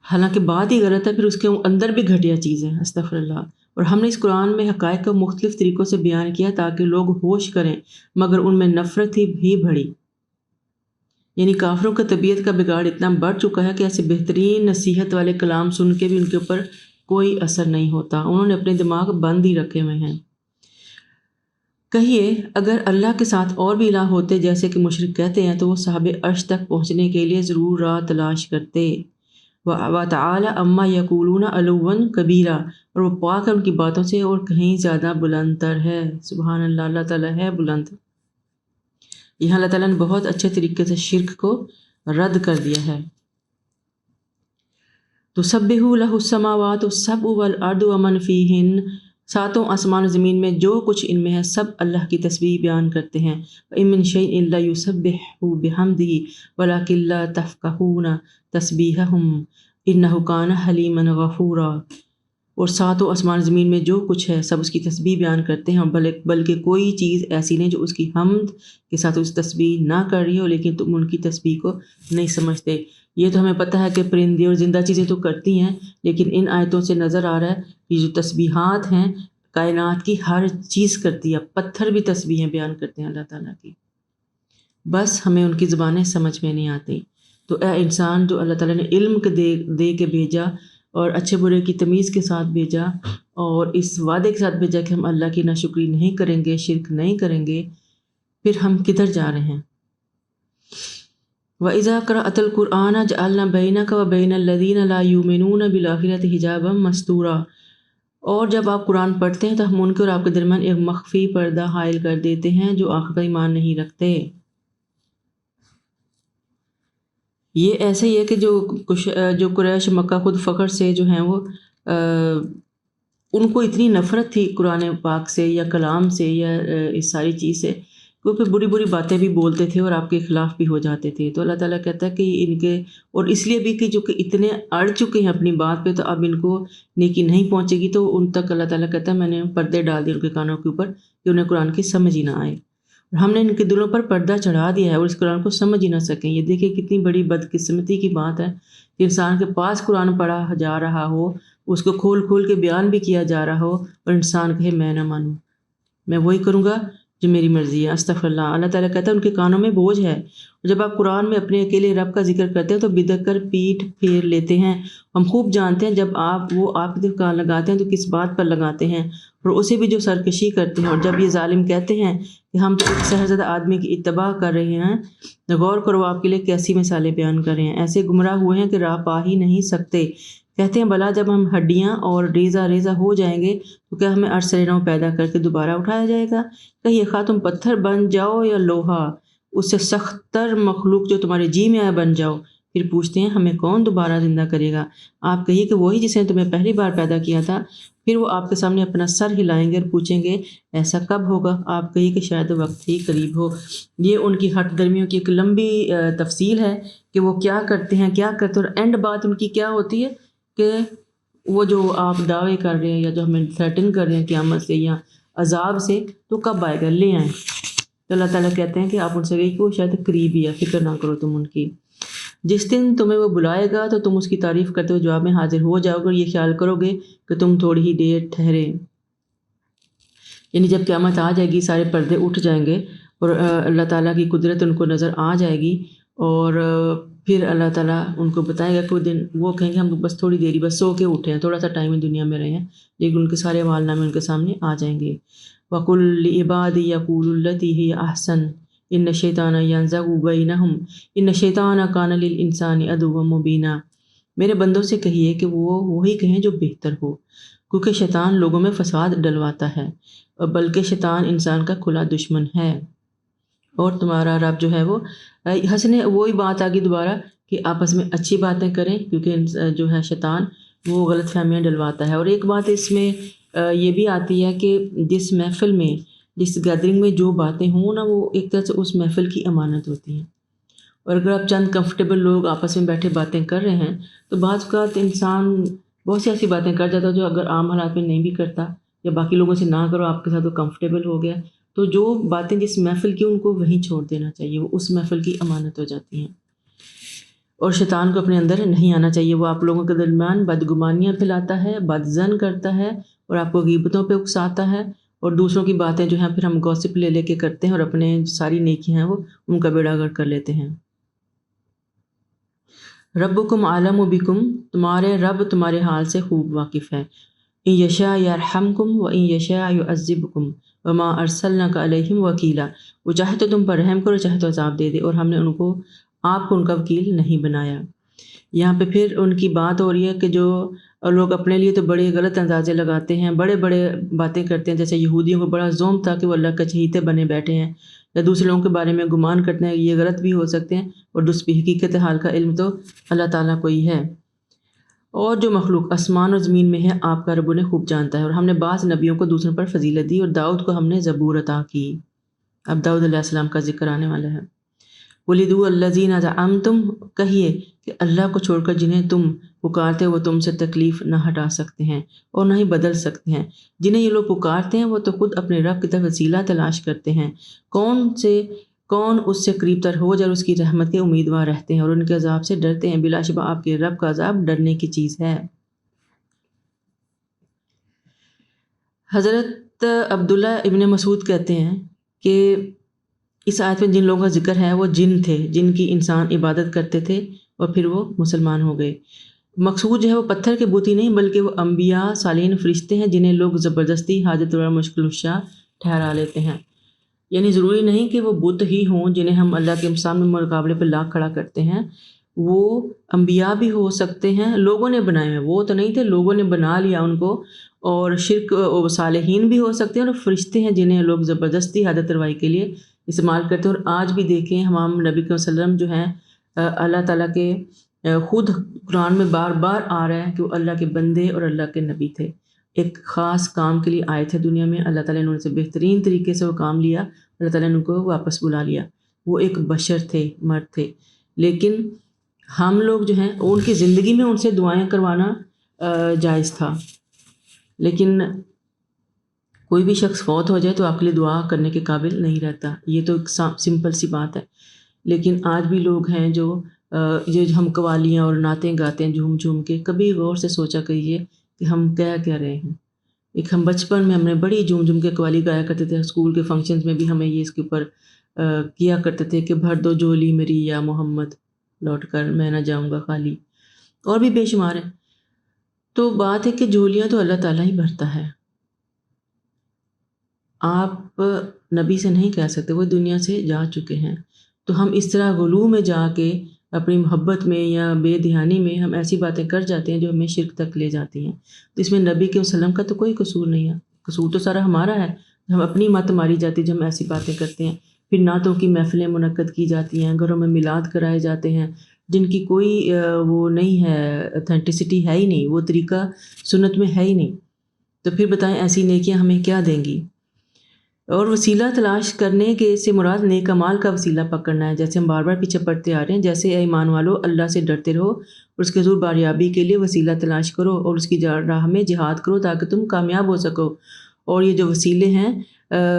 حالانکہ بات ہی غلط ہے، پھر اس کے اندر بھی گھٹیا چیز ہے، استغفر اللہ۔ اور ہم نے اس قرآن میں حقائق کو مختلف طریقوں سے بیان کیا تاکہ لوگ ہوش کریں، مگر ان میں نفرت ہی بھی بڑھی۔ یعنی کافروں کا طبیعت کا بگاڑ اتنا بڑھ چکا ہے کہ ایسے بہترین نصیحت والے کلام سن کے بھی ان کے اوپر کوئی اثر نہیں ہوتا، انہوں نے اپنے دماغ بند ہی رکھے ہوئے ہیں۔ کہیے اگر اللہ کے ساتھ اور بھی الہ ہوتے جیسے کہ مشرک کہتے ہیں، تو وہ صاحب عرش تک پہنچنے کے لیے ضرور راہ تلاش کرتے۔ وَتَعَالَى عَمَّا يَقُولُونَ عُلُوًّا كَبِيرًا، اور وہ پاک ہے ان کی باتوں سے اور کہیں زیادہ بلند تر ہے۔ سبحان اللہ، اللہ تعالیٰ ہے بلند۔ یہاں اللہ تعالیٰ نے بہت اچھے طریقے سے شرک کو رد کر دیا ہے۔ تُسَبِّحُ لَهُ السَّمَاوَاتُ السَّبْعُ وَالْأَرْضُ وَمَنْ فِيهِنَّ، ساتوں آسمان و زمین میں جو کچھ ان میں ہے سب اللہ کی تسبیح بیان کرتے ہیں۔ وَإِن مِّن شَيْءٍ إِلَّا يُسَبِّحُ بِحَمْدِهِ وَلَٰكِن لَّا تَفْقَهُونَ تَسْبِيحَهُمْ إِنَّهُ كَانَ حَلِيمًا غَفُورًا، اور ساتوں آسمان زمین میں جو کچھ ہے سب اس کی تسبیح بیان کرتے ہیں، بلکہ کوئی چیز ایسی نہیں جو اس کی حمد کے ساتھ اس تسبیح نہ کر رہی ہو، لیکن تم ان کی تسبیح کو نہیں سمجھتے۔ یہ تو ہمیں پتہ ہے کہ پرندے اور زندہ چیزیں تو کرتی ہیں، لیکن ان آیتوں سے نظر آ رہا ہے کہ جو تسبیحات ہیں کائنات کی ہر چیز کرتی ہے، پتھر بھی تسبیحیں بیان کرتے ہیں اللہ تعالیٰ کی، بس ہمیں ان کی زبانیں سمجھ میں نہیں آتی۔ تو اے انسان، جو اللہ تعالیٰ نے علم کے دے کے بھیجا اور اچھے برے کی تمیز کے ساتھ بھیجا اور اس وعدے کے ساتھ بھیجا کہ ہم اللہ کی ناشکری نہیں کریں گے، شرک نہیں کریں گے، پھر ہم کدھر جا رہے ہیں؟ وَإِذَا قَرَأْتَ الْقُرْآنَ جَعَلْنَا بَيْنَكَ وَبَيْنَ الَّذِينَ لَا يُؤْمِنُونَ بِالْآخِرَةِ حِجَابًا مَسْتُورًا، اور جب آپ قرآن پڑھتے ہیں تو ہم ان کے اور آپ کے درمیان ایک مخفی پردہ حائل کر دیتے ہیں جو آخرت پر ایمان نہیں رکھتے۔ یہ ایسے ہی ہے کہ جو قریش مکہ خود فخر سے جو ہیں وہ ان کو اتنی نفرت تھی قرآن پاک سے یا کلام سے یا اس ساری چیز سے، وہ پھر بری بری باتیں بھی بولتے تھے اور آپ کے خلاف بھی ہو جاتے تھے۔ تو اللہ تعالیٰ کہتا ہے کہ ان کے، اور اس لیے بھی کہ جو کہ اتنے اڑ چکے ہیں اپنی بات پہ، تو اب ان کو نیکی نہیں پہنچے گی، تو ان تک اللہ تعالیٰ کہتا ہے میں نے پردے ڈال دیے ان کے کانوں کے اوپر کہ انہیں قرآن کی سمجھ ہی نہ آئے، اور ہم نے ان کے دلوں پر پردہ چڑھا دیا ہے اور اس قرآن کو سمجھ ہی نہ سکیں۔ یہ دیکھیں کتنی بڑی بدقسمتی کی بات ہے کہ انسان کے پاس قرآن پڑھا جا رہا ہو، اس کو کھول کھول کے بیان بھی کیا جا رہا ہو، اور انسان کہے میں نہ مانوں، میں وہی کروں گا جو میری مرضی ہے۔ استغفر اللہ۔ اللہ تعالیٰ کہتا ہے ان کے کانوں میں بوجھ ہے، اور جب آپ قرآن میں اپنے اکیلے رب کا ذکر کرتے ہیں تو بدک کر پیٹھ پھیر لیتے ہیں۔ ہم خوب جانتے ہیں جب وہ آپ کے کان لگاتے ہیں تو کس بات پر لگاتے ہیں، اور اسے بھی جو سرکشی کرتے ہیں۔ اور جب یہ ظالم کہتے ہیں کہ ہم تو ایک شہزادہ آدمی کی اتباع کر رہے ہیں، غور کرو آپ کے لیے کیسی مثالیں بیان کر رہے ہیں، ایسے گمراہ ہوئے ہیں کہ راہ پا ہی نہیں سکتے۔ کہتے ہیں بھلا جب ہم ہڈیاں اور ریزہ ریزہ ہو جائیں گے تو کیا ہمیں عرصے نو پیدا کر کے دوبارہ اٹھایا جائے گا؟ کہیے خواہ تم پتھر بن جاؤ یا لوہا، اس سے سخت تر مخلوق جو تمہارے جی میں آئے بن جاؤ، پھر پوچھتے ہیں ہمیں کون دوبارہ زندہ کرے گا؟ آپ کہیے کہ وہی جس نے تمہیں پہلی بار پیدا کیا تھا۔ پھر وہ آپ کے سامنے اپنا سر ہلائیں گے اور پوچھیں گے ایسا کب ہوگا؟ آپ کہیے کہ شاید وقت ہی قریب ہو۔ یہ ان کی ہٹ درمیوں کی ایک لمبی تفصیل ہے کہ وہ کیا کرتے ہیں، اور اینڈ بات ان کی کیا ہوتی ہے کہ وہ جو آپ دعوے کر رہے ہیں یا جو ہمیں تھریٹن کر رہے ہیں قیامت سے یا عذاب سے، تو کب آئے گا؟ لے آئیں۔ تو اللہ تعالیٰ کہتے ہیں کہ آپ ان سے کہیے کہ وہ شاید قریب ہی ہے، فکر نہ کرو تم ان کی۔ جس دن تمہیں وہ بلائے گا تو تم اس کی تعریف کرتے ہوئے جواب میں حاضر ہو جاؤ گے، اور یہ خیال کرو گے کہ تم تھوڑی ہی دیر ٹھہرے۔ یعنی جب قیامت آ جائے گی، سارے پردے اٹھ جائیں گے اور اللہ تعالیٰ کی قدرت ان کو نظر آ جائے گی، اور پھر اللہ تعالیٰ ان کو بتائے گا کہ وہ کہیں گے ہم بس تھوڑی دیر ہی بس سو کے اٹھے ہیں، تھوڑا سا ٹائم دنیا میں رہے ہیں، لیکن ان کے سارے اعمال نامے ان کے سامنے آ جائیں گے۔ وَقُلْ لِعِبَادِي يَقُولُوا الَّتِي هِيَ أَحْسَنُ إِنَّ الشَّيْطَانَ يَنزَغُ بَيْنَهُمْ إِنَّ الشَّيْطَانَ كَانَ لِلْإِنسَانِ عَدُوًّا مُبِينًا۔ میرے بندوں سے کہیے کہ وہ وہی کہیں جو بہتر ہو، کیونکہ شیطان لوگوں میں فساد ڈلواتا ہے، اور بلکہ شیطان انسان کا کھلا دشمن ہے، اور تمہارا رب جو ہے وہ ہنسنے، وہی بات آگی دوبارہ کہ آپس میں اچھی باتیں کریں، کیونکہ جو ہے شیطان وہ غلط فہمیاں ڈلواتا ہے۔ اور ایک بات اس میں یہ بھی آتی ہے کہ جس محفل میں، جس گیدرنگ میں جو باتیں ہوں نا، وہ ایک طرح سے اس محفل کی امانت ہوتی ہیں، اور اگر آپ چند کمفرٹیبل لوگ آپس میں بیٹھے باتیں کر رہے ہیں تو بعض اوقات انسان بہت سی ایسی باتیں کر جاتا ہے جو اگر عام حالات میں نہیں بھی کرتا، یا باقی لوگوں سے نہ کرو، آپ کے ساتھ وہ کمفرٹیبل ہو گیا، تو جو باتیں جس محفل کی ان کو وہیں چھوڑ دینا چاہیے، وہ اس محفل کی امانت ہو جاتی ہیں، اور شیطان کو اپنے اندر نہیں آنا چاہیے۔ وہ آپ لوگوں کے درمیان بدگمانیاں پھیلاتا ہے، بدظن کرتا ہے، اور آپ کو غیبتوں پہ اکساتا ہے، اور دوسروں کی باتیں جو ہیں پھر ہم گوسپ لے لے کے کرتے ہیں، اور اپنے ساری نیکیاں ہیں وہ ان کا بیڑا گرک کر لیتے ہیں۔ ربکم عالم بکم، تمہارے رب تمہارے حال سے خوب واقف ہے۔ ان یشاء یرحمکم و ان یشاء یعذبکم وما ارسلناک علیہم وکیلا، وہ چاہے تو تم پر رحم کرو، چاہے تو عذاب دے دے، اور ہم نے آپ کو ان کا وکیل نہیں بنایا۔ یہاں پہ پھر ان کی بات ہو رہی ہے کہ جو لوگ اپنے لیے تو بڑے غلط اندازے لگاتے ہیں، بڑے بڑے باتیں کرتے ہیں، جیسے یہودیوں کو بڑا زوم تھا کہ وہ اللہ کے چہیتے بنے بیٹھے ہیں، یا دوسرے لوگوں کے بارے میں گمان کرتے ہیں یہ غلط بھی ہو سکتے ہیں، اور دوسری حقیقت حال کا علم تو اللہ تعالیٰ کو ہی ہے۔ اور جو مخلوق آسمان اور زمین میں ہے آپ کا رب انہیں خوب جانتا ہے، اور ہم نے بعض نبیوں کو دوسروں پر فضیلت دی، اور داؤد کو ہم نے زبور عطا کی۔ اب داؤد علیہ السلام کا ذکر آنے والا ہے۔ وَلِدُوا الَّذِينَ زَعَمْتُمْ، کہیے کہ اللہ کو چھوڑ کر جنہیں تم پکارتے وہ تم سے تکلیف نہ ہٹا سکتے ہیں اور نہ ہی بدل سکتے ہیں۔ جنہیں یہ لوگ پکارتے ہیں وہ تو خود اپنے رب کی طرف وسیلہ تلاش کرتے ہیں۔ کون اس سے قریب تر ہو جائے، اس کی رحمت کے امیدوار رہتے ہیں اور ان کے عذاب سے ڈرتے ہیں۔ بلا شبہ آپ کے رب کا عذاب ڈرنے کی چیز ہے۔ حضرت عبداللہ ابن مسعود کہتے ہیں کہ اس آیت میں جن لوگوں کا ذکر ہے وہ جن تھے، جن کی انسان عبادت کرتے تھے اور پھر وہ مسلمان ہو گئے۔ مقصود جو ہے وہ پتھر کے بت ہی نہیں، بلکہ وہ انبیاء، صالحین، فرشتے ہیں جنہیں لوگ زبردستی حاجت اور مشکل کشا ٹھہرا لیتے ہیں۔ یعنی ضروری نہیں کہ وہ بت ہی ہوں جنہیں ہم اللہ کے سامنے مقابلے پہ لا کھڑا کرتے ہیں، وہ انبیاء بھی ہو سکتے ہیں، لوگوں نے بنائے ہیں، وہ تو نہیں تھے، لوگوں نے بنا لیا ان کو، اور شرک و صالحین بھی ہو سکتے ہیں، اور فرشتے ہیں جنہیں لوگ زبردستی حاجت روائی کے لیے استعمال کرتے ہیں۔ اور آج بھی دیکھیں ہم نبی صلی اللہ علیہ وسلم جو ہیں اللہ تعالیٰ کے خود قرآن میں بار بار آ رہا ہے کہ وہ اللہ کے بندے اور اللہ کے نبی تھے، ایک خاص کام کے لیے آئے تھے دنیا میں، اللہ تعالیٰ نے ان سے بہترین طریقے سے وہ کام لیا، اللہ تعالیٰ نے ان کو واپس بلا لیا، وہ ایک بشر تھے، مرد تھے، لیکن ہم لوگ جو ہیں ان کی زندگی میں ان سے دعائیں کروانا جائز تھا، لیکن کوئی بھی شخص فوت ہو جائے تو آپ کے لیے دعا کرنے کے قابل نہیں رہتا، یہ تو ایک سمپل سی بات ہے۔ لیکن آج بھی لوگ ہیں جو یہ ہم قوالیاں اور نعتیں گاتے ہیں جھوم جھوم کے، کبھی غور سے سوچا کریے کہ ہم کیا رہے ہیں۔ ایک ہم بچپن میں ہم نے بڑی جھوم جھوم کے قوالی گایا کرتے تھے، اسکول کے فنکشنز میں بھی ہمیں یہ اس کے اوپر کیا کرتے تھے کہ بھر دو جولی میری یا محمد، لوٹ کر میں نہ جاؤں گا خالی، اور بھی بے شمار ہیں۔ تو بات ہے کہ جولیاں تو اللہ تعالیٰ ہی بھرتا ہے، آپ نبی سے نہیں کہہ سکتے، وہ دنیا سے جا چکے ہیں۔ تو ہم اس طرح غلو میں جا کے اپنی محبت میں یا بے دھیانی میں ہم ایسی باتیں کر جاتے ہیں جو ہمیں شرک تک لے جاتی ہیں۔ تو اس میں نبی کے وسلم کا تو کوئی قصور نہیں ہے، قصور تو سارا ہمارا ہے، ہم اپنی مت ماری جاتی جب ہم ایسی باتیں کرتے ہیں۔ پھر نعتوں کی محفلیں منعقد کی جاتی ہیں، گھروں میں میلاد کرائے جاتے ہیں جن کی کوئی وہ نہیں ہے، اتھینٹسٹی ہے ہی نہیں، وہ طریقہ سنت میں ہے ہی نہیں۔ تو پھر بتائیں ایسی نیکیاں ہمیں کیا دیں گی؟ اور وسیلہ تلاش کرنے کے سے مراد نیک اعمال کا وسیلہ پکڑنا ہے، جیسے ہم بار بار پیچھے پڑھتے آ رہے ہیں، جیسے اے ایمان والو اللہ سے ڈرتے رہو اور اس کے حضور باریابی کے لیے وسیلہ تلاش کرو اور اس کی راہ میں جہاد کرو تاکہ تم کامیاب ہو سکو۔ اور یہ جو وسیلے ہیں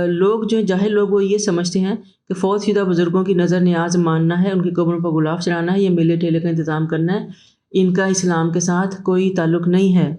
لوگ جو جاہل لوگ وہ یہ سمجھتے ہیں کہ فوت شدہ بزرگوں کی نظر نیاز ماننا ہے، ان کی قبروں پر غلاف چڑھانا ہے یا میلے ٹھیلے کا انتظام کرنا ہے، ان کا اسلام کے ساتھ کوئی تعلق نہیں ہے۔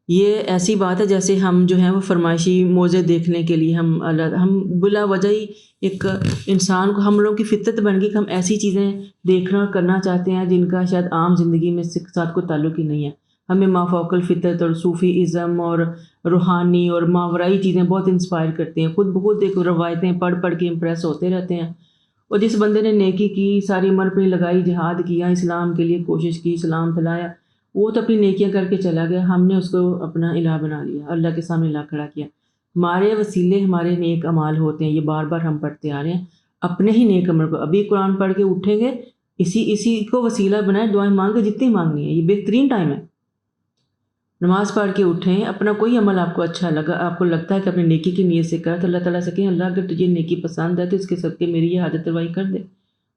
یہ ایسی بات ہے جیسے ہم جو ہیں وہ فرمائشی موزے دیکھنے کے لیے ہم بلا وجہ ہی ایک انسان کو، ہم لوگوں کی فطرت بن گئی کہ ہم ایسی چیزیں دیکھنا کرنا چاہتے ہیں جن کا شاید عام زندگی میں ساتھ کوئی تعلق ہی نہیں ہے۔ ہمیں مافوق الفطرت اور صوفی ازم اور روحانی اور ماورائی چیزیں بہت انسپائر کرتے ہیں، خود بخود ایک روایتیں پڑھ پڑھ کے امپریس ہوتے رہتے ہیں۔ اور جس بندے نے نیکی کی، ساری عمر پہ لگائی، جہاد کیا، اسلام کے لیے کوشش کی، اسلام پھیلایا، وہ تو اپنی نیکیاں کر کے چلا گیا، ہم نے اس کو اپنا الہ بنا لیا، اللہ کے سامنے الہ کھڑا کیا۔ ہمارے وسیلے ہمارے نیک اعمال ہوتے ہیں، یہ بار بار ہم پڑھتے آ رہے ہیں، اپنے ہی نیک عمل کو ابھی قرآن پڑھ کے اٹھیں گے، اسی کو وسیلہ بنائیں، دعائیں مانگے جتنی مانگنی ہے، یہ بہترین ٹائم ہے۔ نماز پڑھ کے اٹھیں، اپنا کوئی عمل آپ کو اچھا لگا، آپ کو لگتا ہے کہ اپنی نیکی کی نیت سے کرا، تو اللہ تعالیٰ سے کہیں اللہ اگر تجھے نیکی پسند ہے تو اس کے صدقے میری یہ حاجت روائی کر دے۔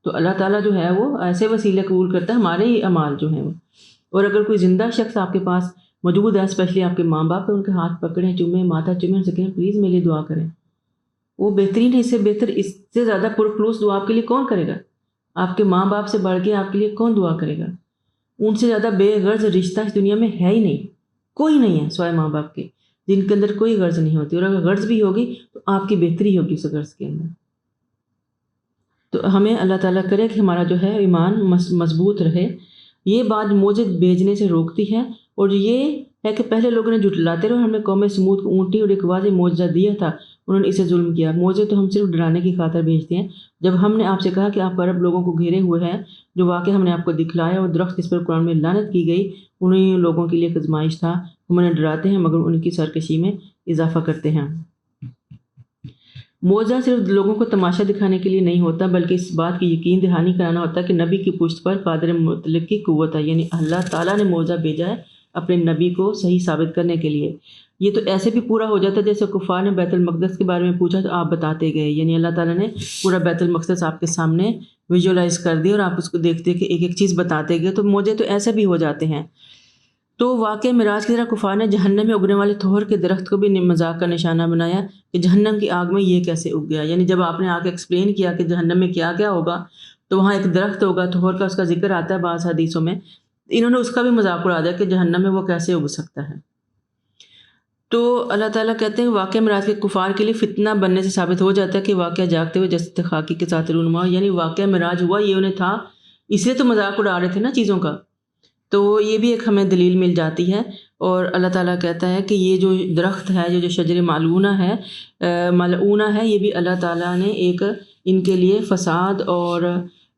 تو اللہ تعالیٰ جو ہے وہ ایسے وسیلے قبول کرتا ہے، ہمارے ہی اعمال جو ہیں وہ۔ اور اگر کوئی زندہ شخص آپ کے پاس موجود ہے، اسپیشلی آپ کے ماں باپ، تو ان کے ہاتھ پکڑیں، چومیں، ماتھا چومیں، ان سے کہیں پلیز میرے لیے دعا کریں، وہ بہترین ہے، اس سے بہتر، اس سے زیادہ پرخلوص دعا آپ کے لیے کون کرے گا؟ آپ کے ماں باپ سے بڑھ کے آپ کے لیے کون دعا کرے گا؟ ان سے زیادہ بے غرض رشتہ اس دنیا میں ہے ہی نہیں، کوئی نہیں ہے سوائے ماں باپ کے، جن کے اندر کوئی غرض نہیں ہوتی، اور اگر غرض بھی ہوگی تو آپ کی بہتری ہوگی اس غرض کے اندر۔ تو ہمیں اللہ تعالیٰ کرے کہ ہمارا جو ہے ایمان مضبوط رہے۔ یہ بات موجے بھیجنے سے روکتی ہے، اور یہ ہے کہ پہلے لوگوں نے جھٹلاتے رہے، ہم نے قوم سمود کو اونٹی اور ایک واضح معجزہ دیا تھا، انہوں نے اسے ظلم کیا۔ موجے تو ہم صرف ڈرانے کی خاطر بھیجتے ہیں۔ جب ہم نے آپ سے کہا کہ آپ عرب لوگوں کو گھیرے ہوئے ہیں، جو واقعہ ہم نے آپ کو دکھلایا، اور درخت جس پر قرآن میں لعنت کی گئی انہیں لوگوں کے لیے ایک آزمائش تھا، ہم انہیں ڈراتے ہیں مگر ان کی سرکشی میں اضافہ کرتے ہیں۔ معجزہ صرف لوگوں کو تماشا دکھانے کے لیے نہیں ہوتا، بلکہ اس بات کی یقین دہانی کرانا ہوتا ہے کہ نبی کی پشت پر قادر مطلق کی قوت ہے، یعنی اللہ تعالیٰ نے معجزہ بھیجا ہے اپنے نبی کو صحیح ثابت کرنے کے لیے۔ یہ تو ایسے بھی پورا ہو جاتا ہے جیسے کفار نے بیت المقدس کے بارے میں پوچھا تو آپ بتاتے گئے، یعنی اللہ تعالیٰ نے پورا بیت المقدس آپ کے سامنے ویژولائز کر دیا اور آپ اس کو دیکھتے کہ ایک ایک چیز بتاتے گئے، تو معجزے تو ایسے بھی ہو جاتے ہیں۔ تو واقعہ معراج کی طرح کفار نے جہنم میں اگنے والے تھور کے درخت کو بھی مذاق کا نشانہ بنایا کہ جہنم کی آگ میں یہ کیسے اگ گیا، یعنی جب آپ نے آ کے ایکسپلین کیا کہ جہنم میں کیا کیا ہوگا، تو وہاں ایک درخت ہوگا تھور کا، اس کا ذکر آتا ہے بعض حدیثوں میں، انہوں نے اس کا بھی مذاق اڑا دیا کہ جہنم میں وہ کیسے اگ سکتا ہے۔ تو اللہ تعالیٰ کہتے ہیں واقعہ معراج کے کفار کے لیے فتنہ بننے سے ثابت ہو جاتا ہے کہ واقعہ جاگتے ہوئے جسد خاکی کے ساتھ رونما، یعنی واقعہ معراج ہوا یہ انہیں تھا، اس لیے تو مذاق اڑا رہے تھے نا چیزوں کا، تو یہ بھی ایک ہمیں دلیل مل جاتی ہے۔ اور اللہ تعالیٰ کہتا ہے کہ یہ جو درخت ہے، جو شجر ملعونہ ہے، یہ بھی اللہ تعالیٰ نے ایک ان کے لیے فساد اور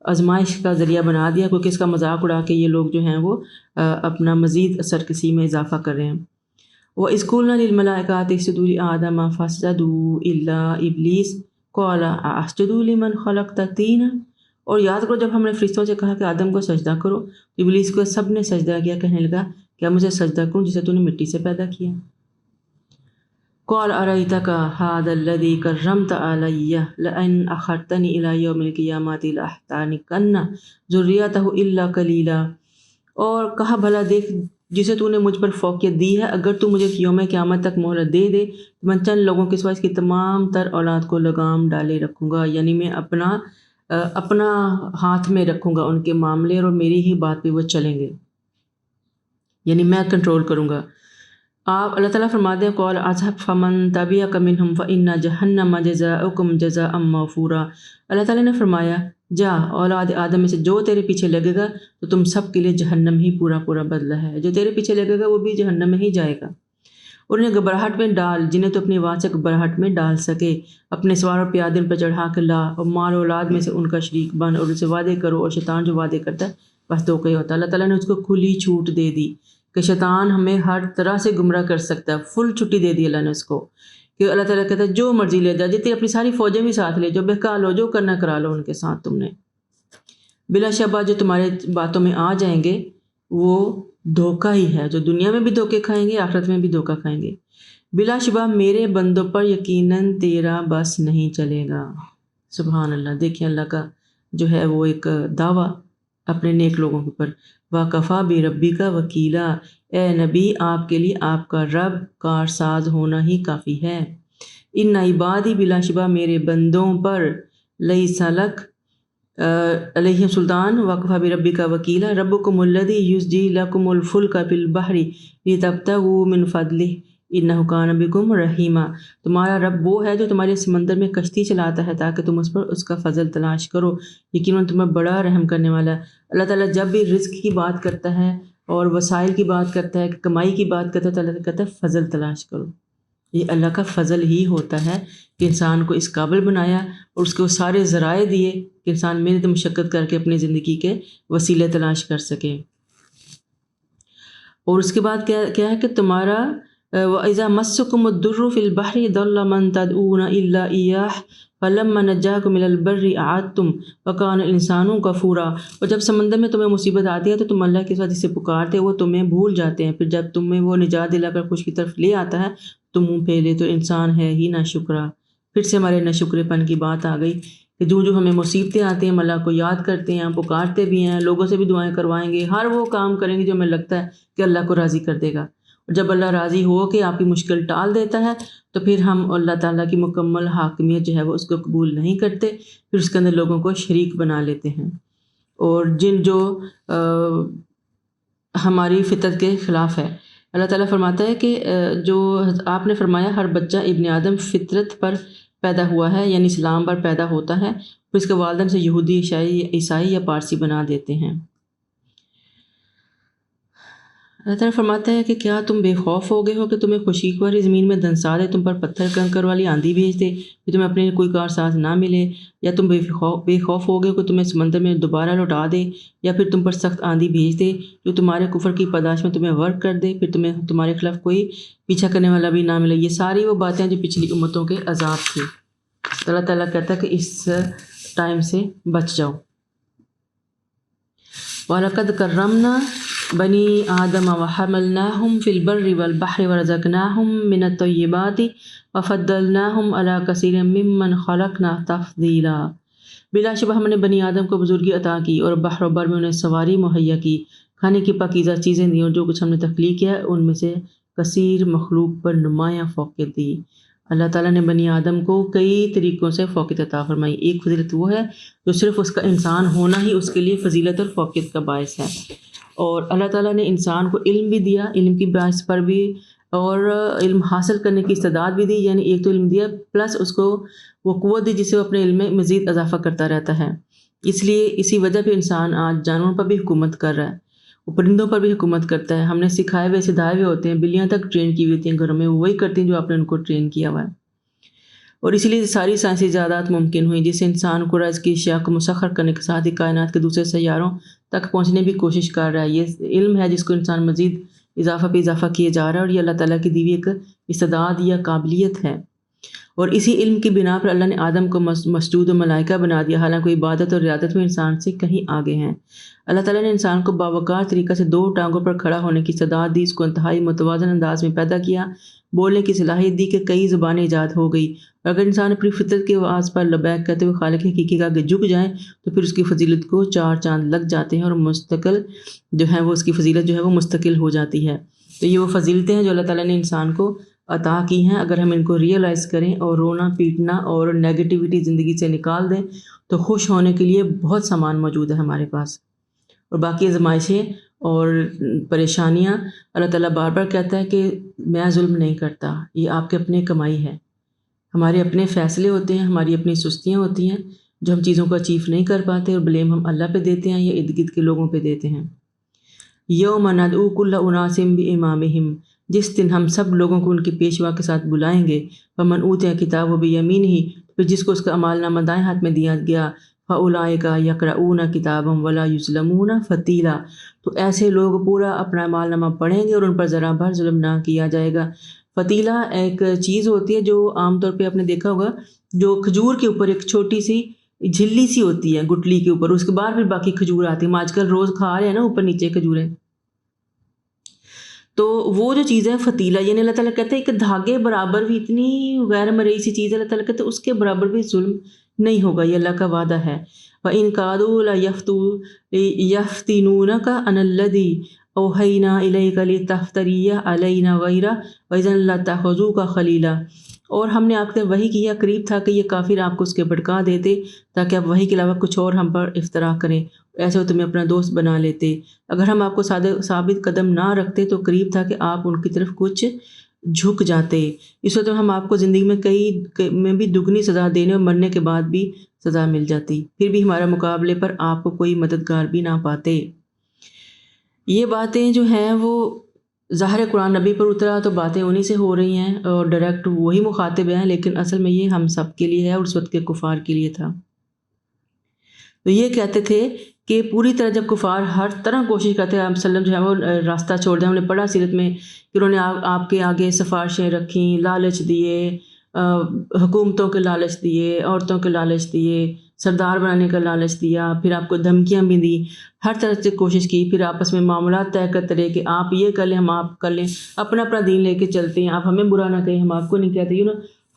آزمائش کا ذریعہ بنا دیا، کیونکہ اس کا مذاق اڑا کے یہ لوگ جو ہیں وہ اپنا مزید سرکشی میں اضافہ کر رہے ہیں۔ وَإِذْ قُلْنَا لِلْمَلَائِكَةِ اسْجُدُوا لِآدَمَ فَسَجَدُوا إِلَّا إِبْلِيسَ قَالَ أَأَسْجُدُ لِمَنْ خَلَقْتَ طِينًا، اور یاد کرو جب ہم نے فرشتوں سے کہا کہ آدم کو سجدہ کرو تو ابلیس کو سب نے سجدہ کیا، کہنے لگا کیا مجھے سجدہ کروں جسے تو نے مٹی سے پیدا کیا۔ قال ارأيتك هذا الذي كرمت علي لئن أخرتني إلى يوم القيامة لأحتنكن ذريته إلا قليلا، اور کہا بھلا دیکھ جسے تو نے مجھ پر فوقیت دی ہے، اگر تو مجھے یوم قیامت تک مہلت دے دے تو میں چند لوگوں کے سوا اس کی تمام تر اولاد کو لگام ڈالے رکھوں گا، یعنی میں اپنا ہاتھ میں رکھوں گا ان کے معاملے اور میری ہی بات پہ وہ چلیں گے، یعنی میں کنٹرول کروں گا۔ آپ اللہ تعالیٰ فرماتے ہیں قول اذهب فمن تبعك منهم فإن جہنم جزاؤکم جزاء موفورا، اللہ تعالیٰ نے فرمایا جا اولاد آدم میں سے جو تیرے پیچھے لگے گا تو تم سب کے لیے جہنم ہی پورا پورا بدلہ ہے، جو تیرے پیچھے لگے گا وہ بھی جہنم میں ہی جائے گا۔ انہیں گھبراہٹ میں ڈال جنہیں تو اپنی آواز سے گھبراہٹ میں ڈال سکے، اپنے سوار اور پیادے پر چڑھا کے لا اور مال و اولاد میں سے ان کا شریک بن اور ان سے وعدے کرو، اور شیطان جو وعدے کرتا ہے بس دھوکہ ہی ہوتا ہے۔ اللہ تعالیٰ نے اس کو کھلی چھوٹ دے دی کہ شیطان ہمیں ہر طرح سے گمراہ کر سکتا ہے، فل چھٹی دے دی اللہ نے اس کو، کہ اللہ تعالیٰ کہتا ہے جو مرضی لے جا، جتنی اپنی ساری فوجیں بھی ساتھ لے جو بہکا لو، جو کرنا کرا لو ان کے ساتھ تم نے، بلا شبہ جو تمہارے باتوں میں آ جائیں گے وہ دھوکہ ہی ہے، جو دنیا میں بھی دھوکے کھائیں گے آخرت میں بھی دھوکہ کھائیں گے۔ بلا شبہ میرے بندوں پر یقیناً تیرا بس نہیں چلے گا۔ سبحان اللہ، دیکھیں اللہ کا جو ہے وہ ایک دعویٰ اپنے نیک لوگوں کے اوپر، وَكَفَى بِرَبِّكَ وَكِيلًا، اے نبی آپ کے لیے آپ کا رب کارساز ہونا ہی کافی ہے۔ ان عبادی، بلا شبہ میرے بندوں پر، لیس لک علیہم سلطان، وَكَفَى بِرَبِّكَ وَكِيلًا، ربکم الذی یزجی لکم الفلک فی البحر لتبتغوا من فضلہ انہ کان بکم رحیما، تمہارا رب وہ ہے جو تمہارے سمندر میں کشتی چلاتا ہے تاکہ تم اس پر اس کا فضل تلاش کرو، یقیناً تمہیں بڑا رحم کرنے والا ہے۔ اللہ تعالیٰ جب بھی رزق کی بات کرتا ہے اور وسائل کی بات کرتا ہے، کمائی کی بات کرتا ہے تو اللہ کہتا ہے فضل تلاش کرو۔ یہ اللہ کا فضل ہی ہوتا ہے کہ انسان کو اس قابل بنایا اور اس کو سارے ذرائع دیے کہ انسان محنت مشقت کر کے اپنی زندگی کے وسیلے تلاش کر سکے۔ اور اس کے بعد کیا ہے کہ تمہارا وَإِذَا مَسَّكُمُ الضُّرُّ فِي الْبَحْرِ ضَلَّ مَن تَدْعُونَ إِلَّا إِيَّاهُ فَلَمَّا نَجَّاكُم إِلَى الْبَرِّ أَعَدتُّمْ وَكَانَ الْإِنسَانُ كَفُورًا، اور جب سمندر میں تمہیں مصیبت آتی ہے تو تم اللہ کے ساتھ جسے پکارتے وہ تمہیں بھول جاتے ہیں، پھر جب تمہیں وہ نجات دلا کر خوش کی طرف لے آتا ہے تم منہ پھیلے تو انسان ہے ہی ناشکرا۔ پھر سے ہمارے ناشکرے پن کی بات آ گئی کہ جو ہمیں مصیبتیں آتی ہیں ہم اللہ کو یاد کرتے ہیں، پکارتے بھی ہیں، لوگوں سے بھی دعائیں کروائیں گے، ہر وہ کام کریں گے جو ہمیں لگتا ہے کہ اللہ کو راضی کر دے گا، اور جب اللہ راضی ہو کہ آپ کی مشکل ٹال دیتا ہے تو پھر ہم اللہ تعالیٰ کی مکمل حاکمیت جو ہے وہ اس کو قبول نہیں کرتے، پھر اس کے اندر لوگوں کو شریک بنا لیتے ہیں، اور جو ہماری فطرت کے خلاف ہے۔ اللہ تعالیٰ فرماتا ہے کہ جو آپ نے فرمایا ہر بچہ ابن آدم فطرت پر پیدا ہوا ہے، یعنی اسلام پر پیدا ہوتا ہے، پھر اس کے والدین سے یہودی، عیسائی یا پارسی بنا دیتے ہیں۔ اللہ تعالیٰ فرماتا ہے کہ کیا تم بے خوف ہو گئے ہو کہ تمہیں خشک والی زمین میں دنسا دے، تم پر پتھر کنکر والی آندھی بھیج دے کہ تمہیں اپنے کوئی کارساز نہ ملے، یا تم بے خوف ہو گئے ہو کہ تمہیں سمندر میں دوبارہ لوٹا دے، یا پھر تم پر سخت آندھی بھیج دے جو تمہارے کفر کی پاداش میں تمہیں غرق کر دے، پھر تمہارے خلاف کوئی پیچھا کرنے والا بھی نہ ملے۔ یہ ساری وہ باتیں جو پچھلی امتوں کے عذاب تھی، تو اللہ تعالیٰ کہتا ہے کہ اس ٹائم سے بچ جاؤ۔ وَلَقَدْ كَرَّمْنَا بنی آدم وحملناہم فی البر والبحر ورزقناہم من الطیبات وفضلناہم علی کثیر ممن خلقنا تفضیلا، بلا شبہ ہم نے بنی آدم کو بزرگی عطا کی اور بحر و بر میں انہیں سواری مہیا کی، کھانے کی پاکیزہ چیزیں دی، اور جو کچھ ہم نے تخلیق کیا ہے ان میں سے کثیر مخلوق پر نمایاں فوقیت دی۔ اللہ تعالیٰ نے بنی آدم کو کئی طریقوں سے فوقیت عطا فرمائی۔ ایک فضیلت وہ ہے جو صرف اس کا انسان ہونا ہی اس کے لیے فضیلت اور فوقیت کا باعث ہے، اور اللہ تعالیٰ نے انسان کو علم بھی دیا، علم کی باعث پر بھی، اور علم حاصل کرنے کی استعداد بھی دی، یعنی ایک تو علم دیا پلس اس کو وہ قوت دی جس سے وہ اپنے علم میں مزید اضافہ کرتا رہتا ہے۔ اس لیے اسی وجہ پہ انسان آج جانوروں پر بھی حکومت کر رہا ہے، وہ پرندوں پر بھی حکومت کرتا ہے۔ ہم نے سکھائے ہوئے سدھائے ہوئے ہوتے ہیں، بلیاں تک ٹرین کی ہوئی ہوتی ہیں گھروں میں، وہ وہی کرتی ہیں جو آپ نے ان کو ٹرین کیا ہوا ہے، اور اسی لیے ساری سائنسی ایجادات ممکن ہوئی جس سے انسان کو رزق کی اشیاء کو مسخر کرنے کے ساتھ ہی کائنات کے دوسرے سیاروں تک پہنچنے کی کوشش کر رہا ہے۔ یہ علم ہے جس کو انسان مزید اضافہ پہ اضافہ کیے جا رہا ہے، اور یہ اللہ تعالیٰ کی دی ہوئی ایک استعداد یا قابلیت ہے۔ اور اسی علم کی بنا پر اللہ نے آدم کو مسجود و ملائکہ بنا دیا، حالانکہ عبادت اور ریاضت میں انسان سے کہیں آگے ہیں۔ اللہ تعالیٰ نے انسان کو باوقار طریقہ سے 2 ٹانگوں پر کھڑا ہونے کی استعداد دی، اس کو انتہائی متوازن انداز میں پیدا کیا، بولنے کی صلاحیت دی کہ کئی زبانیں ایجاد ہو گئی، اور اگر انسان اپنی فطرت کے آواز پر لبیک کہتے ہوئے خالق حقیقی کے آگے جھک جائیں تو پھر اس کی فضیلت کو 4 چاند لگ جاتے ہیں، اور مستقل جو ہے وہ اس کی فضیلت جو ہے وہ مستقل ہو جاتی ہے۔ تو یہ وہ فضیلتیں ہیں جو اللہ تعالیٰ نے انسان کو عطا کی ہیں، اگر ہم ان کو ریئلائز کریں اور رونا پیٹنا اور نیگیٹیوٹی زندگی سے نکال دیں تو خوش ہونے کے لیے بہت سامان موجود ہے ہمارے پاس۔ اور باقی آزمائشیں اور پریشانیاں اللہ تعالیٰ بار بار کہتا ہے کہ میں ظلم نہیں کرتا، یہ آپ کے اپنے کمائی ہے، ہمارے اپنے فیصلے ہوتے ہیں، ہماری اپنی سستیاں ہوتی ہیں جو ہم چیزوں کو اچیو نہیں کر پاتے، اور بلیم ہم اللہ پہ دیتے ہیں یا ارد گرد کے لوگوں پہ دیتے ہیں۔ یوم ندعو کل اناس بامامہم، جس دن ہم سب لوگوں کو ان کے پیشوا کے ساتھ بلائیں گے، فمن اوتی کتابہ بیمینہ، پھر جس کو اس کا اعمال نامہ دائیں ہاتھ میں دیا گیا، فاولئک یقرؤون کتابہم ولا یظلمون فتیلا، تو ایسے لوگ پورا اپنا اعمال نامہ پڑھیں گے اور ان پر ذرا بھر ظلم نہ کیا جائے گا۔ فتیلا ایک چیز ہوتی ہے جو عام طور پہ آپ نے دیکھا ہوگا، جو کھجور کے اوپر ایک چھوٹی سی جھلی سی ہوتی ہے گٹلی کے اوپر، اس کے بعد پھر باقی کھجور آتی ہیں، ہم آج کل روز کھا رہے ہیں نا اوپر نیچے کھجوریں، تو وہ جو چیز ہے فتیلہ، یعنی اللہ تعالیٰ کہتے ہیں کہ دھاگے برابر بھی اتنی غیر مرئی سی چیز ہے، اللہ تعالیٰ کہتے ہیں اس کے برابر بھی ظلم نہیں ہوگا، یہ اللہ کا وعدہ ہے۔ وَإِن كَادُوا لَيَفْتِنُونَكَ عَنِ الَّذِي أَوْحَيْنَا إِلَيْكَ لِتَفْتَرِيَ عَلَيْنَا غَيْرَهُ وَإِذًا لَّاتَّخَذُوكَ خَلِيلًا، اور ہم نے آپ سے وحی کیا، قریب تھا کہ یہ کافر آپ کو اس کے بھٹکا دیتے تاکہ آپ وحی کے علاوہ کچھ اور ہم پر افترا کریں، ایسے وہ تمہیں اپنا دوست بنا لیتے، اگر ہم آپ کو ثابت قدم نہ رکھتے تو قریب تھا کہ آپ ان کی طرف کچھ جھک جاتے۔ اس وقت ہم آپ کو زندگی میں میں بھی دگنی سزا دینے اور مرنے کے بعد بھی سزا مل جاتی، پھر بھی ہمارا مقابلے پر آپ کو کوئی مددگار بھی نہ پاتے۔ یہ باتیں جو ہیں وہ ظاہر قرآن نبی پر اترا تو باتیں انہی سے ہو رہی ہیں اور ڈائریکٹ وہی مخاطب ہیں، لیکن اصل میں یہ ہم سب کے لیے ہے اور اس وقت کے کفار کے لیے تھا۔ تو یہ کہتے تھے کہ پوری طرح جب کفار ہر طرح کوشش کرتے ہیں آپ وسلم جو ہے وہ راستہ چھوڑ دیں، ہم نے پڑھا سیرت میں کہ انہوں نے آپ کے آگے سفارشیں رکھیں، لالچ دیے، حکومتوں کے لالچ دیے، عورتوں کے لالچ دیے، سردار بنانے کا لالچ دیا، پھر آپ کو دھمکیاں بھی دی، ہر طرح سے کوشش کی، پھر آپس میں معاملات طے کرتے رہے کہ آپ یہ کر لیں ہم آپ کر لیں، اپنا اپنا دین لے کے چلتے ہیں، آپ ہمیں برا نہ کہیں ہم آپ کو نہیں کہتے،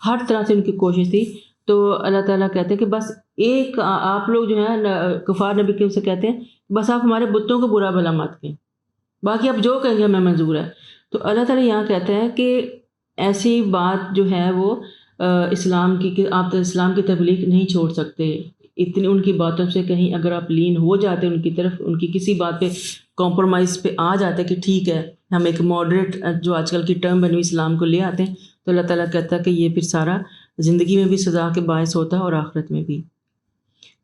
ہر طرح سے ان کی کوشش تھی۔ تو اللہ تعالیٰ کہتے ہیں کہ بس ایک آپ لوگ جو ہیں کفار نبی کے سے کہتے ہیں بس آپ ہمارے بتوں کو برا بھلا مت کہیں، باقی آپ جو کہیں گے ہمیں منظور ہے۔ تو اللہ تعالیٰ یہاں کہتا ہے کہ ایسی بات جو ہے وہ اسلام کی کہ آپ اسلام کی تبلیغ نہیں چھوڑ سکتے، اتنی ان کی باتوں سے کہیں اگر آپ لین ہو جاتے ان کی طرف، ان کی کسی بات پہ کمپرومائز پہ آ جاتے کہ ٹھیک ہے ہم ایک ماڈریٹ جو آج کل کی ٹرم بنی ہوئی اسلام کو لے آتے ہیں، تو اللہ تعالیٰ کہتا ہے کہ یہ پھر سارا زندگی میں بھی سزا کے باعث ہوتا ہے اور آخرت میں بھی۔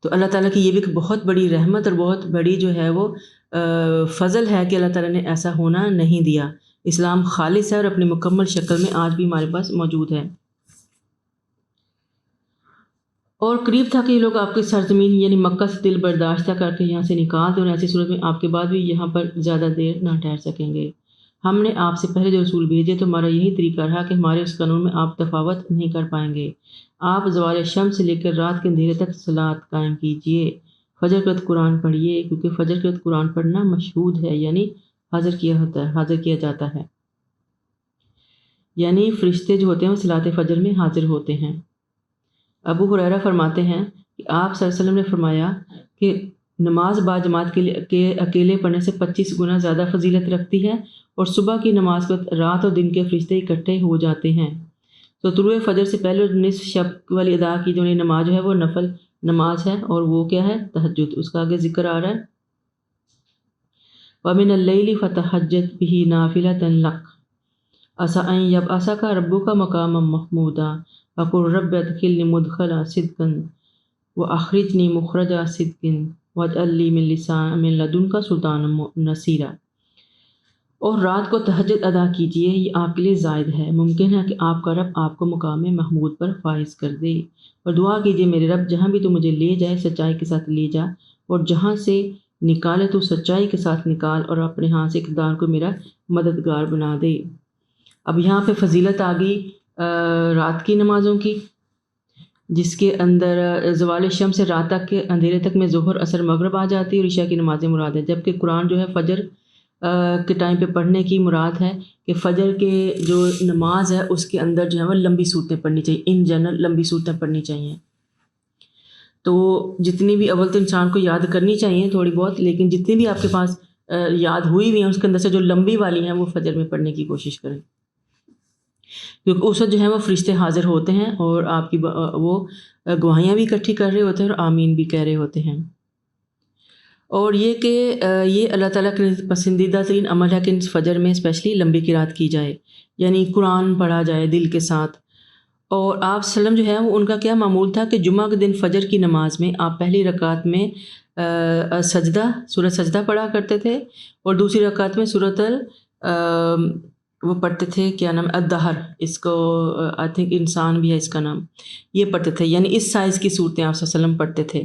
تو اللہ تعالیٰ کی یہ بھی ایک بہت بڑی رحمت اور بہت بڑی جو ہے وہ فضل ہے کہ اللہ تعالیٰ نے ایسا ہونا نہیں دیا، اسلام خالص ہے اور اپنی مکمل شکل میں آج بھی ہمارے پاس موجود ہے۔ اور قریب تھا کہ یہ لوگ آپ کی سرزمین یعنی مکہ سے دل برداشتہ کر کے یہاں سے نکال دیں، اور ایسی صورت میں آپ کے بعد بھی یہاں پر زیادہ دیر نہ ٹھہر سکیں گے۔ ہم نے آپ سے پہلے جو رسول بھیجے تو ہمارا یہی طریقہ رہا کہ ہمارے اس قانون میں آپ تفاوت نہیں کر پائیں گے۔ آپ زوال شمس سے لے کر رات کے اندھیرے تک صلاۃ قائم کیجیے، فجر کے وقت قرآن پڑھیے، کیونکہ فجر کے وقت قرآن پڑھنا مشہود ہے، یعنی حاضر کیا جاتا ہے، یعنی فرشتے جو ہوتے ہیں وہ صلاۃ فجر میں حاضر ہوتے ہیں۔ ابو ہریرہ فرماتے ہیں کہ آپ صلی اللہ علیہ وسلم نے فرمایا کہ نماز باجماعت کے اکیلے پڑھنے سے 25 گنا زیادہ فضیلت رکھتی ہے، اور صبح کی نماز کے وقت رات اور دن کے فرشتے اکٹھے ہو جاتے ہیں۔ تو طلوع فجر سے پہلے نصف شب والی ادا کی جو نماز ہے وہ نفل نماز ہے، اور وہ کیا ہے؟ تہجد، اس کا آگے ذکر آ رہا ہے وَمِنَ اللَّيْلِ فَتَہَجَّدْ بِهِ نَافِلَةً لَكَ عَسَىٰ أَن يَبْعَثَكَ رَبُّكَ مَقَامًا مَحْمُودًا وَقُلْ رَبِّ ادْخِلْنِي مُدْخَلَ صِدْقٍ وَأَخْرِجْنِي مُخْرَجَ صِدْقٍ وَاجْعَل لِّي مِن لَّدُنكَ سُلْطَانًا نَصِيرًا۔ اور رات کو تہجد ادا کیجیے، یہ آپ کے لیے زائد ہے، ممکن ہے کہ آپ کا رب آپ کو مقام محمود پر فائز کر دے، اور دعا کیجیے میرے رب جہاں بھی تو مجھے لے جائے سچائی کے ساتھ لے جا، اور جہاں سے نکالے تو سچائی کے ساتھ نکال، اور اپنے ہاتھ سے اقتدار کو میرا مددگار بنا دے۔ اب یہاں پہ فضیلت آ گئی رات کی نمازوں کی، جس کے اندر زوال شمس سے رات تک کے اندھیرے تک میں ظہر، عصر، مغرب آ جاتی ہے اور عشاء کی نمازیں مراد ہے، جبکہ قرآن جو ہے فجر کے ٹائم پہ پڑھنے کی مراد ہے کہ فجر کے جو نماز ہے اس کے اندر جو ہے وہ لمبی صورتیں پڑھنی چاہیے، ان جنرل لمبی صورتیں پڑھنی چاہیے۔ تو جتنی بھی، اول تو انسان کو یاد کرنی چاہیے تھوڑی بہت، لیکن جتنی بھی آپ کے پاس یاد ہوئی ہوئی ہیں اس کے اندر سے جو لمبی والی ہیں وہ فجر میں پڑھنے کی کوشش کریں، کیونکہ اس وقت جو ہے وہ فرشتے حاضر ہوتے ہیں اور آپ کی وہ گواہیاں بھی اکٹھی کر رہے ہوتے ہیں اور آمین بھی کہہ رہے ہوتے ہیں۔ اور یہ کہ یہ اللہ تعالیٰ کے پسندیدہ ترین عمل ہے کہ فجر میں اسپیشلی لمبی قرات کی جائے، یعنی قرآن پڑھا جائے دل کے ساتھ۔ اور آپ وسلم جو ہے وہ ان کا کیا معمول تھا کہ جمعہ کے دن فجر کی نماز میں آپ پہلی رکعت میں سجدہ، سورۃ سجدہ پڑھا کرتے تھے، اور دوسری رکعت میں سورۃ وہ پڑھتے تھے، کیا نام، الدہر، اس کو آئی تھنک انسان بھی ہے اس کا نام، یہ پڑھتے تھے، یعنی اس سائز کی صورتیں آپ صلی اللہ علیہ وسلم پڑھتے تھے۔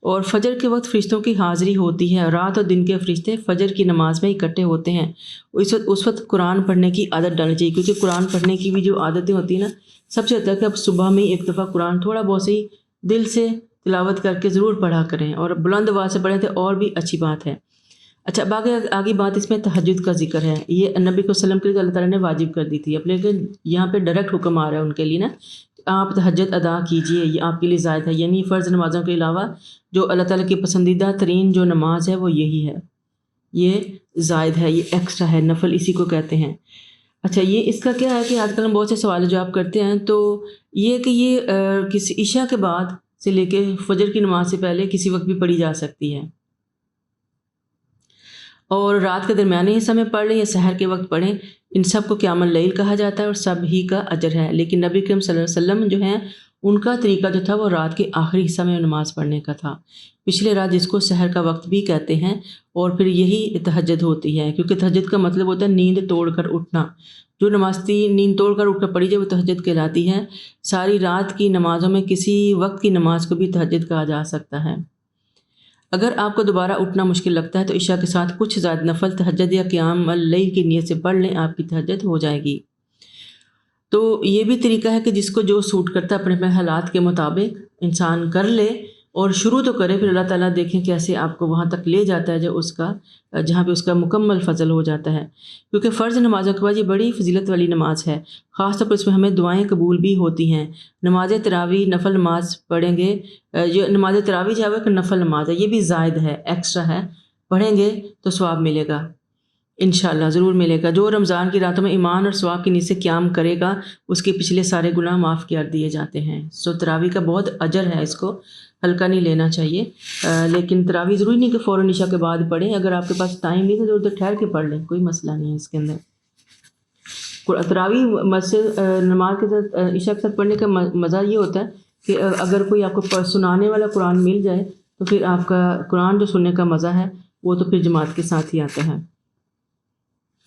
اور فجر کے وقت فرشتوں کی حاضری ہوتی ہے، رات اور دن کے فرشتے فجر کی نماز میں اکٹھے ہوتے ہیں، اس وقت قرآن پڑھنے کی عادت ڈالنی چاہیے، کیونکہ قرآن پڑھنے کی بھی جو عادتیں ہوتی ہیں نا، سب سے اچھا کہ آپ صبح میں ایک دفعہ قرآن تھوڑا بہت سے دل سے تلاوت کر کے ضرور پڑھا کریں، اور بلند آواز سے پڑھیں تو اور بھی اچھی بات ہے۔ اچھا، اب آگے بات اس میں تہجد کا ذکر ہے۔ یہ نبی کو وسلم کے لیے اللہ تعالیٰ نے واجب کر دی تھی، اب لیکن یہاں پہ ڈائریکٹ حکم آ رہا ہے ان کے لیے نا، آپ تہجد ادا کیجئے، یہ آپ کے لیے زائد ہے، یعنی فرض نمازوں کے علاوہ جو اللہ تعالیٰ کی پسندیدہ ترین جو نماز ہے وہ یہی ہے، یہ زائد ہے، یہ ایکسٹرا ہے، نفل اسی کو کہتے ہیں۔ اچھا، یہ اس کا کیا ہے کہ آج کل ہم بہت سے سوال جواب کرتے ہیں، تو یہ کہ یہ کسی عشاء کے بعد سے لے کے فجر کی نماز سے پہلے کسی وقت بھی پڑھی جا سکتی ہے، اور رات کے درمیانے حصہ میں پڑھ لیں یا سحر کے وقت پڑھیں، ان سب کو قیام اللیل کہا جاتا ہے اور سب ہی کا اجر ہے۔ لیکن نبی کریم صلی اللہ علیہ وسلم جو ہیں ان کا طریقہ جو تھا وہ رات کے آخری حصہ میں نماز پڑھنے کا تھا، پچھلے رات، جس کو سحر کا وقت بھی کہتے ہیں، اور پھر یہی تہجد ہوتی ہے، کیونکہ تہجد کا مطلب ہوتا ہے نیند توڑ کر اٹھنا۔ جو نماز نیند توڑ کر اٹھ کر پڑھی جائے وہ تہجد کہلاتی ہے۔ ساری رات کی نمازوں میں کسی وقت کی نماز کو بھی تہجد کہا جا سکتا ہے۔ اگر آپ کو دوبارہ اٹھنا مشکل لگتا ہے تو عشاء کے ساتھ کچھ زائد نفل تہجد یا قیام اللیل کی نیت سے پڑھ لیں، آپ کی تہجد ہو جائے گی۔ تو یہ بھی طریقہ ہے کہ جس کو جو سوٹ کرتا ہے، اپنے اپنے حالات کے مطابق انسان کر لے، اور شروع تو کرے، پھر اللہ تعالیٰ دیکھیں کیسے آپ کو وہاں تک لے جاتا ہے جہاں پہ اس کا مکمل فضل ہو جاتا ہے، کیونکہ فرض نمازوں کے بعد یہ بڑی فضیلت والی نماز ہے، خاص طور پر اس میں ہمیں دعائیں قبول بھی ہوتی ہیں۔ نماز تراویح نفل نماز پڑھیں گے، یہ نماز تراویح جو ہے وہ ایک نفل نماز ہے، یہ بھی زائد ہے، ایکسٹرا ہے، پڑھیں گے تو ثواب ملے گا، انشاءاللہ ضرور ملے گا۔ جو رمضان کی راتوں میں ایمان اور ثواب کی نیت سے قیام کرے گا اس کے پچھلے سارے گناہ معاف کر دیے جاتے ہیں۔ تراویح کا بہت اجر ہے، اس کو ہلکا نہیں لینا چاہیے، لیکن تراویح ضروری نہیں کہ فوراً عشاء کے بعد پڑھیں، اگر آپ کے پاس ٹائم نہیں تو ادھر ٹھہر کے پڑھ لیں، کوئی مسئلہ نہیں ہے اس کے اندر۔ تراویح مسجد نماز کے ساتھ عشاء کے ساتھ پڑھنے کا مزہ یہ ہوتا ہے کہ اگر کوئی آپ کو سنانے والا قرآن مل جائے تو پھر آپ کا قرآن جو سننے کا مزہ ہے وہ تو پھر جماعت کے ساتھ ہی آتا ہے۔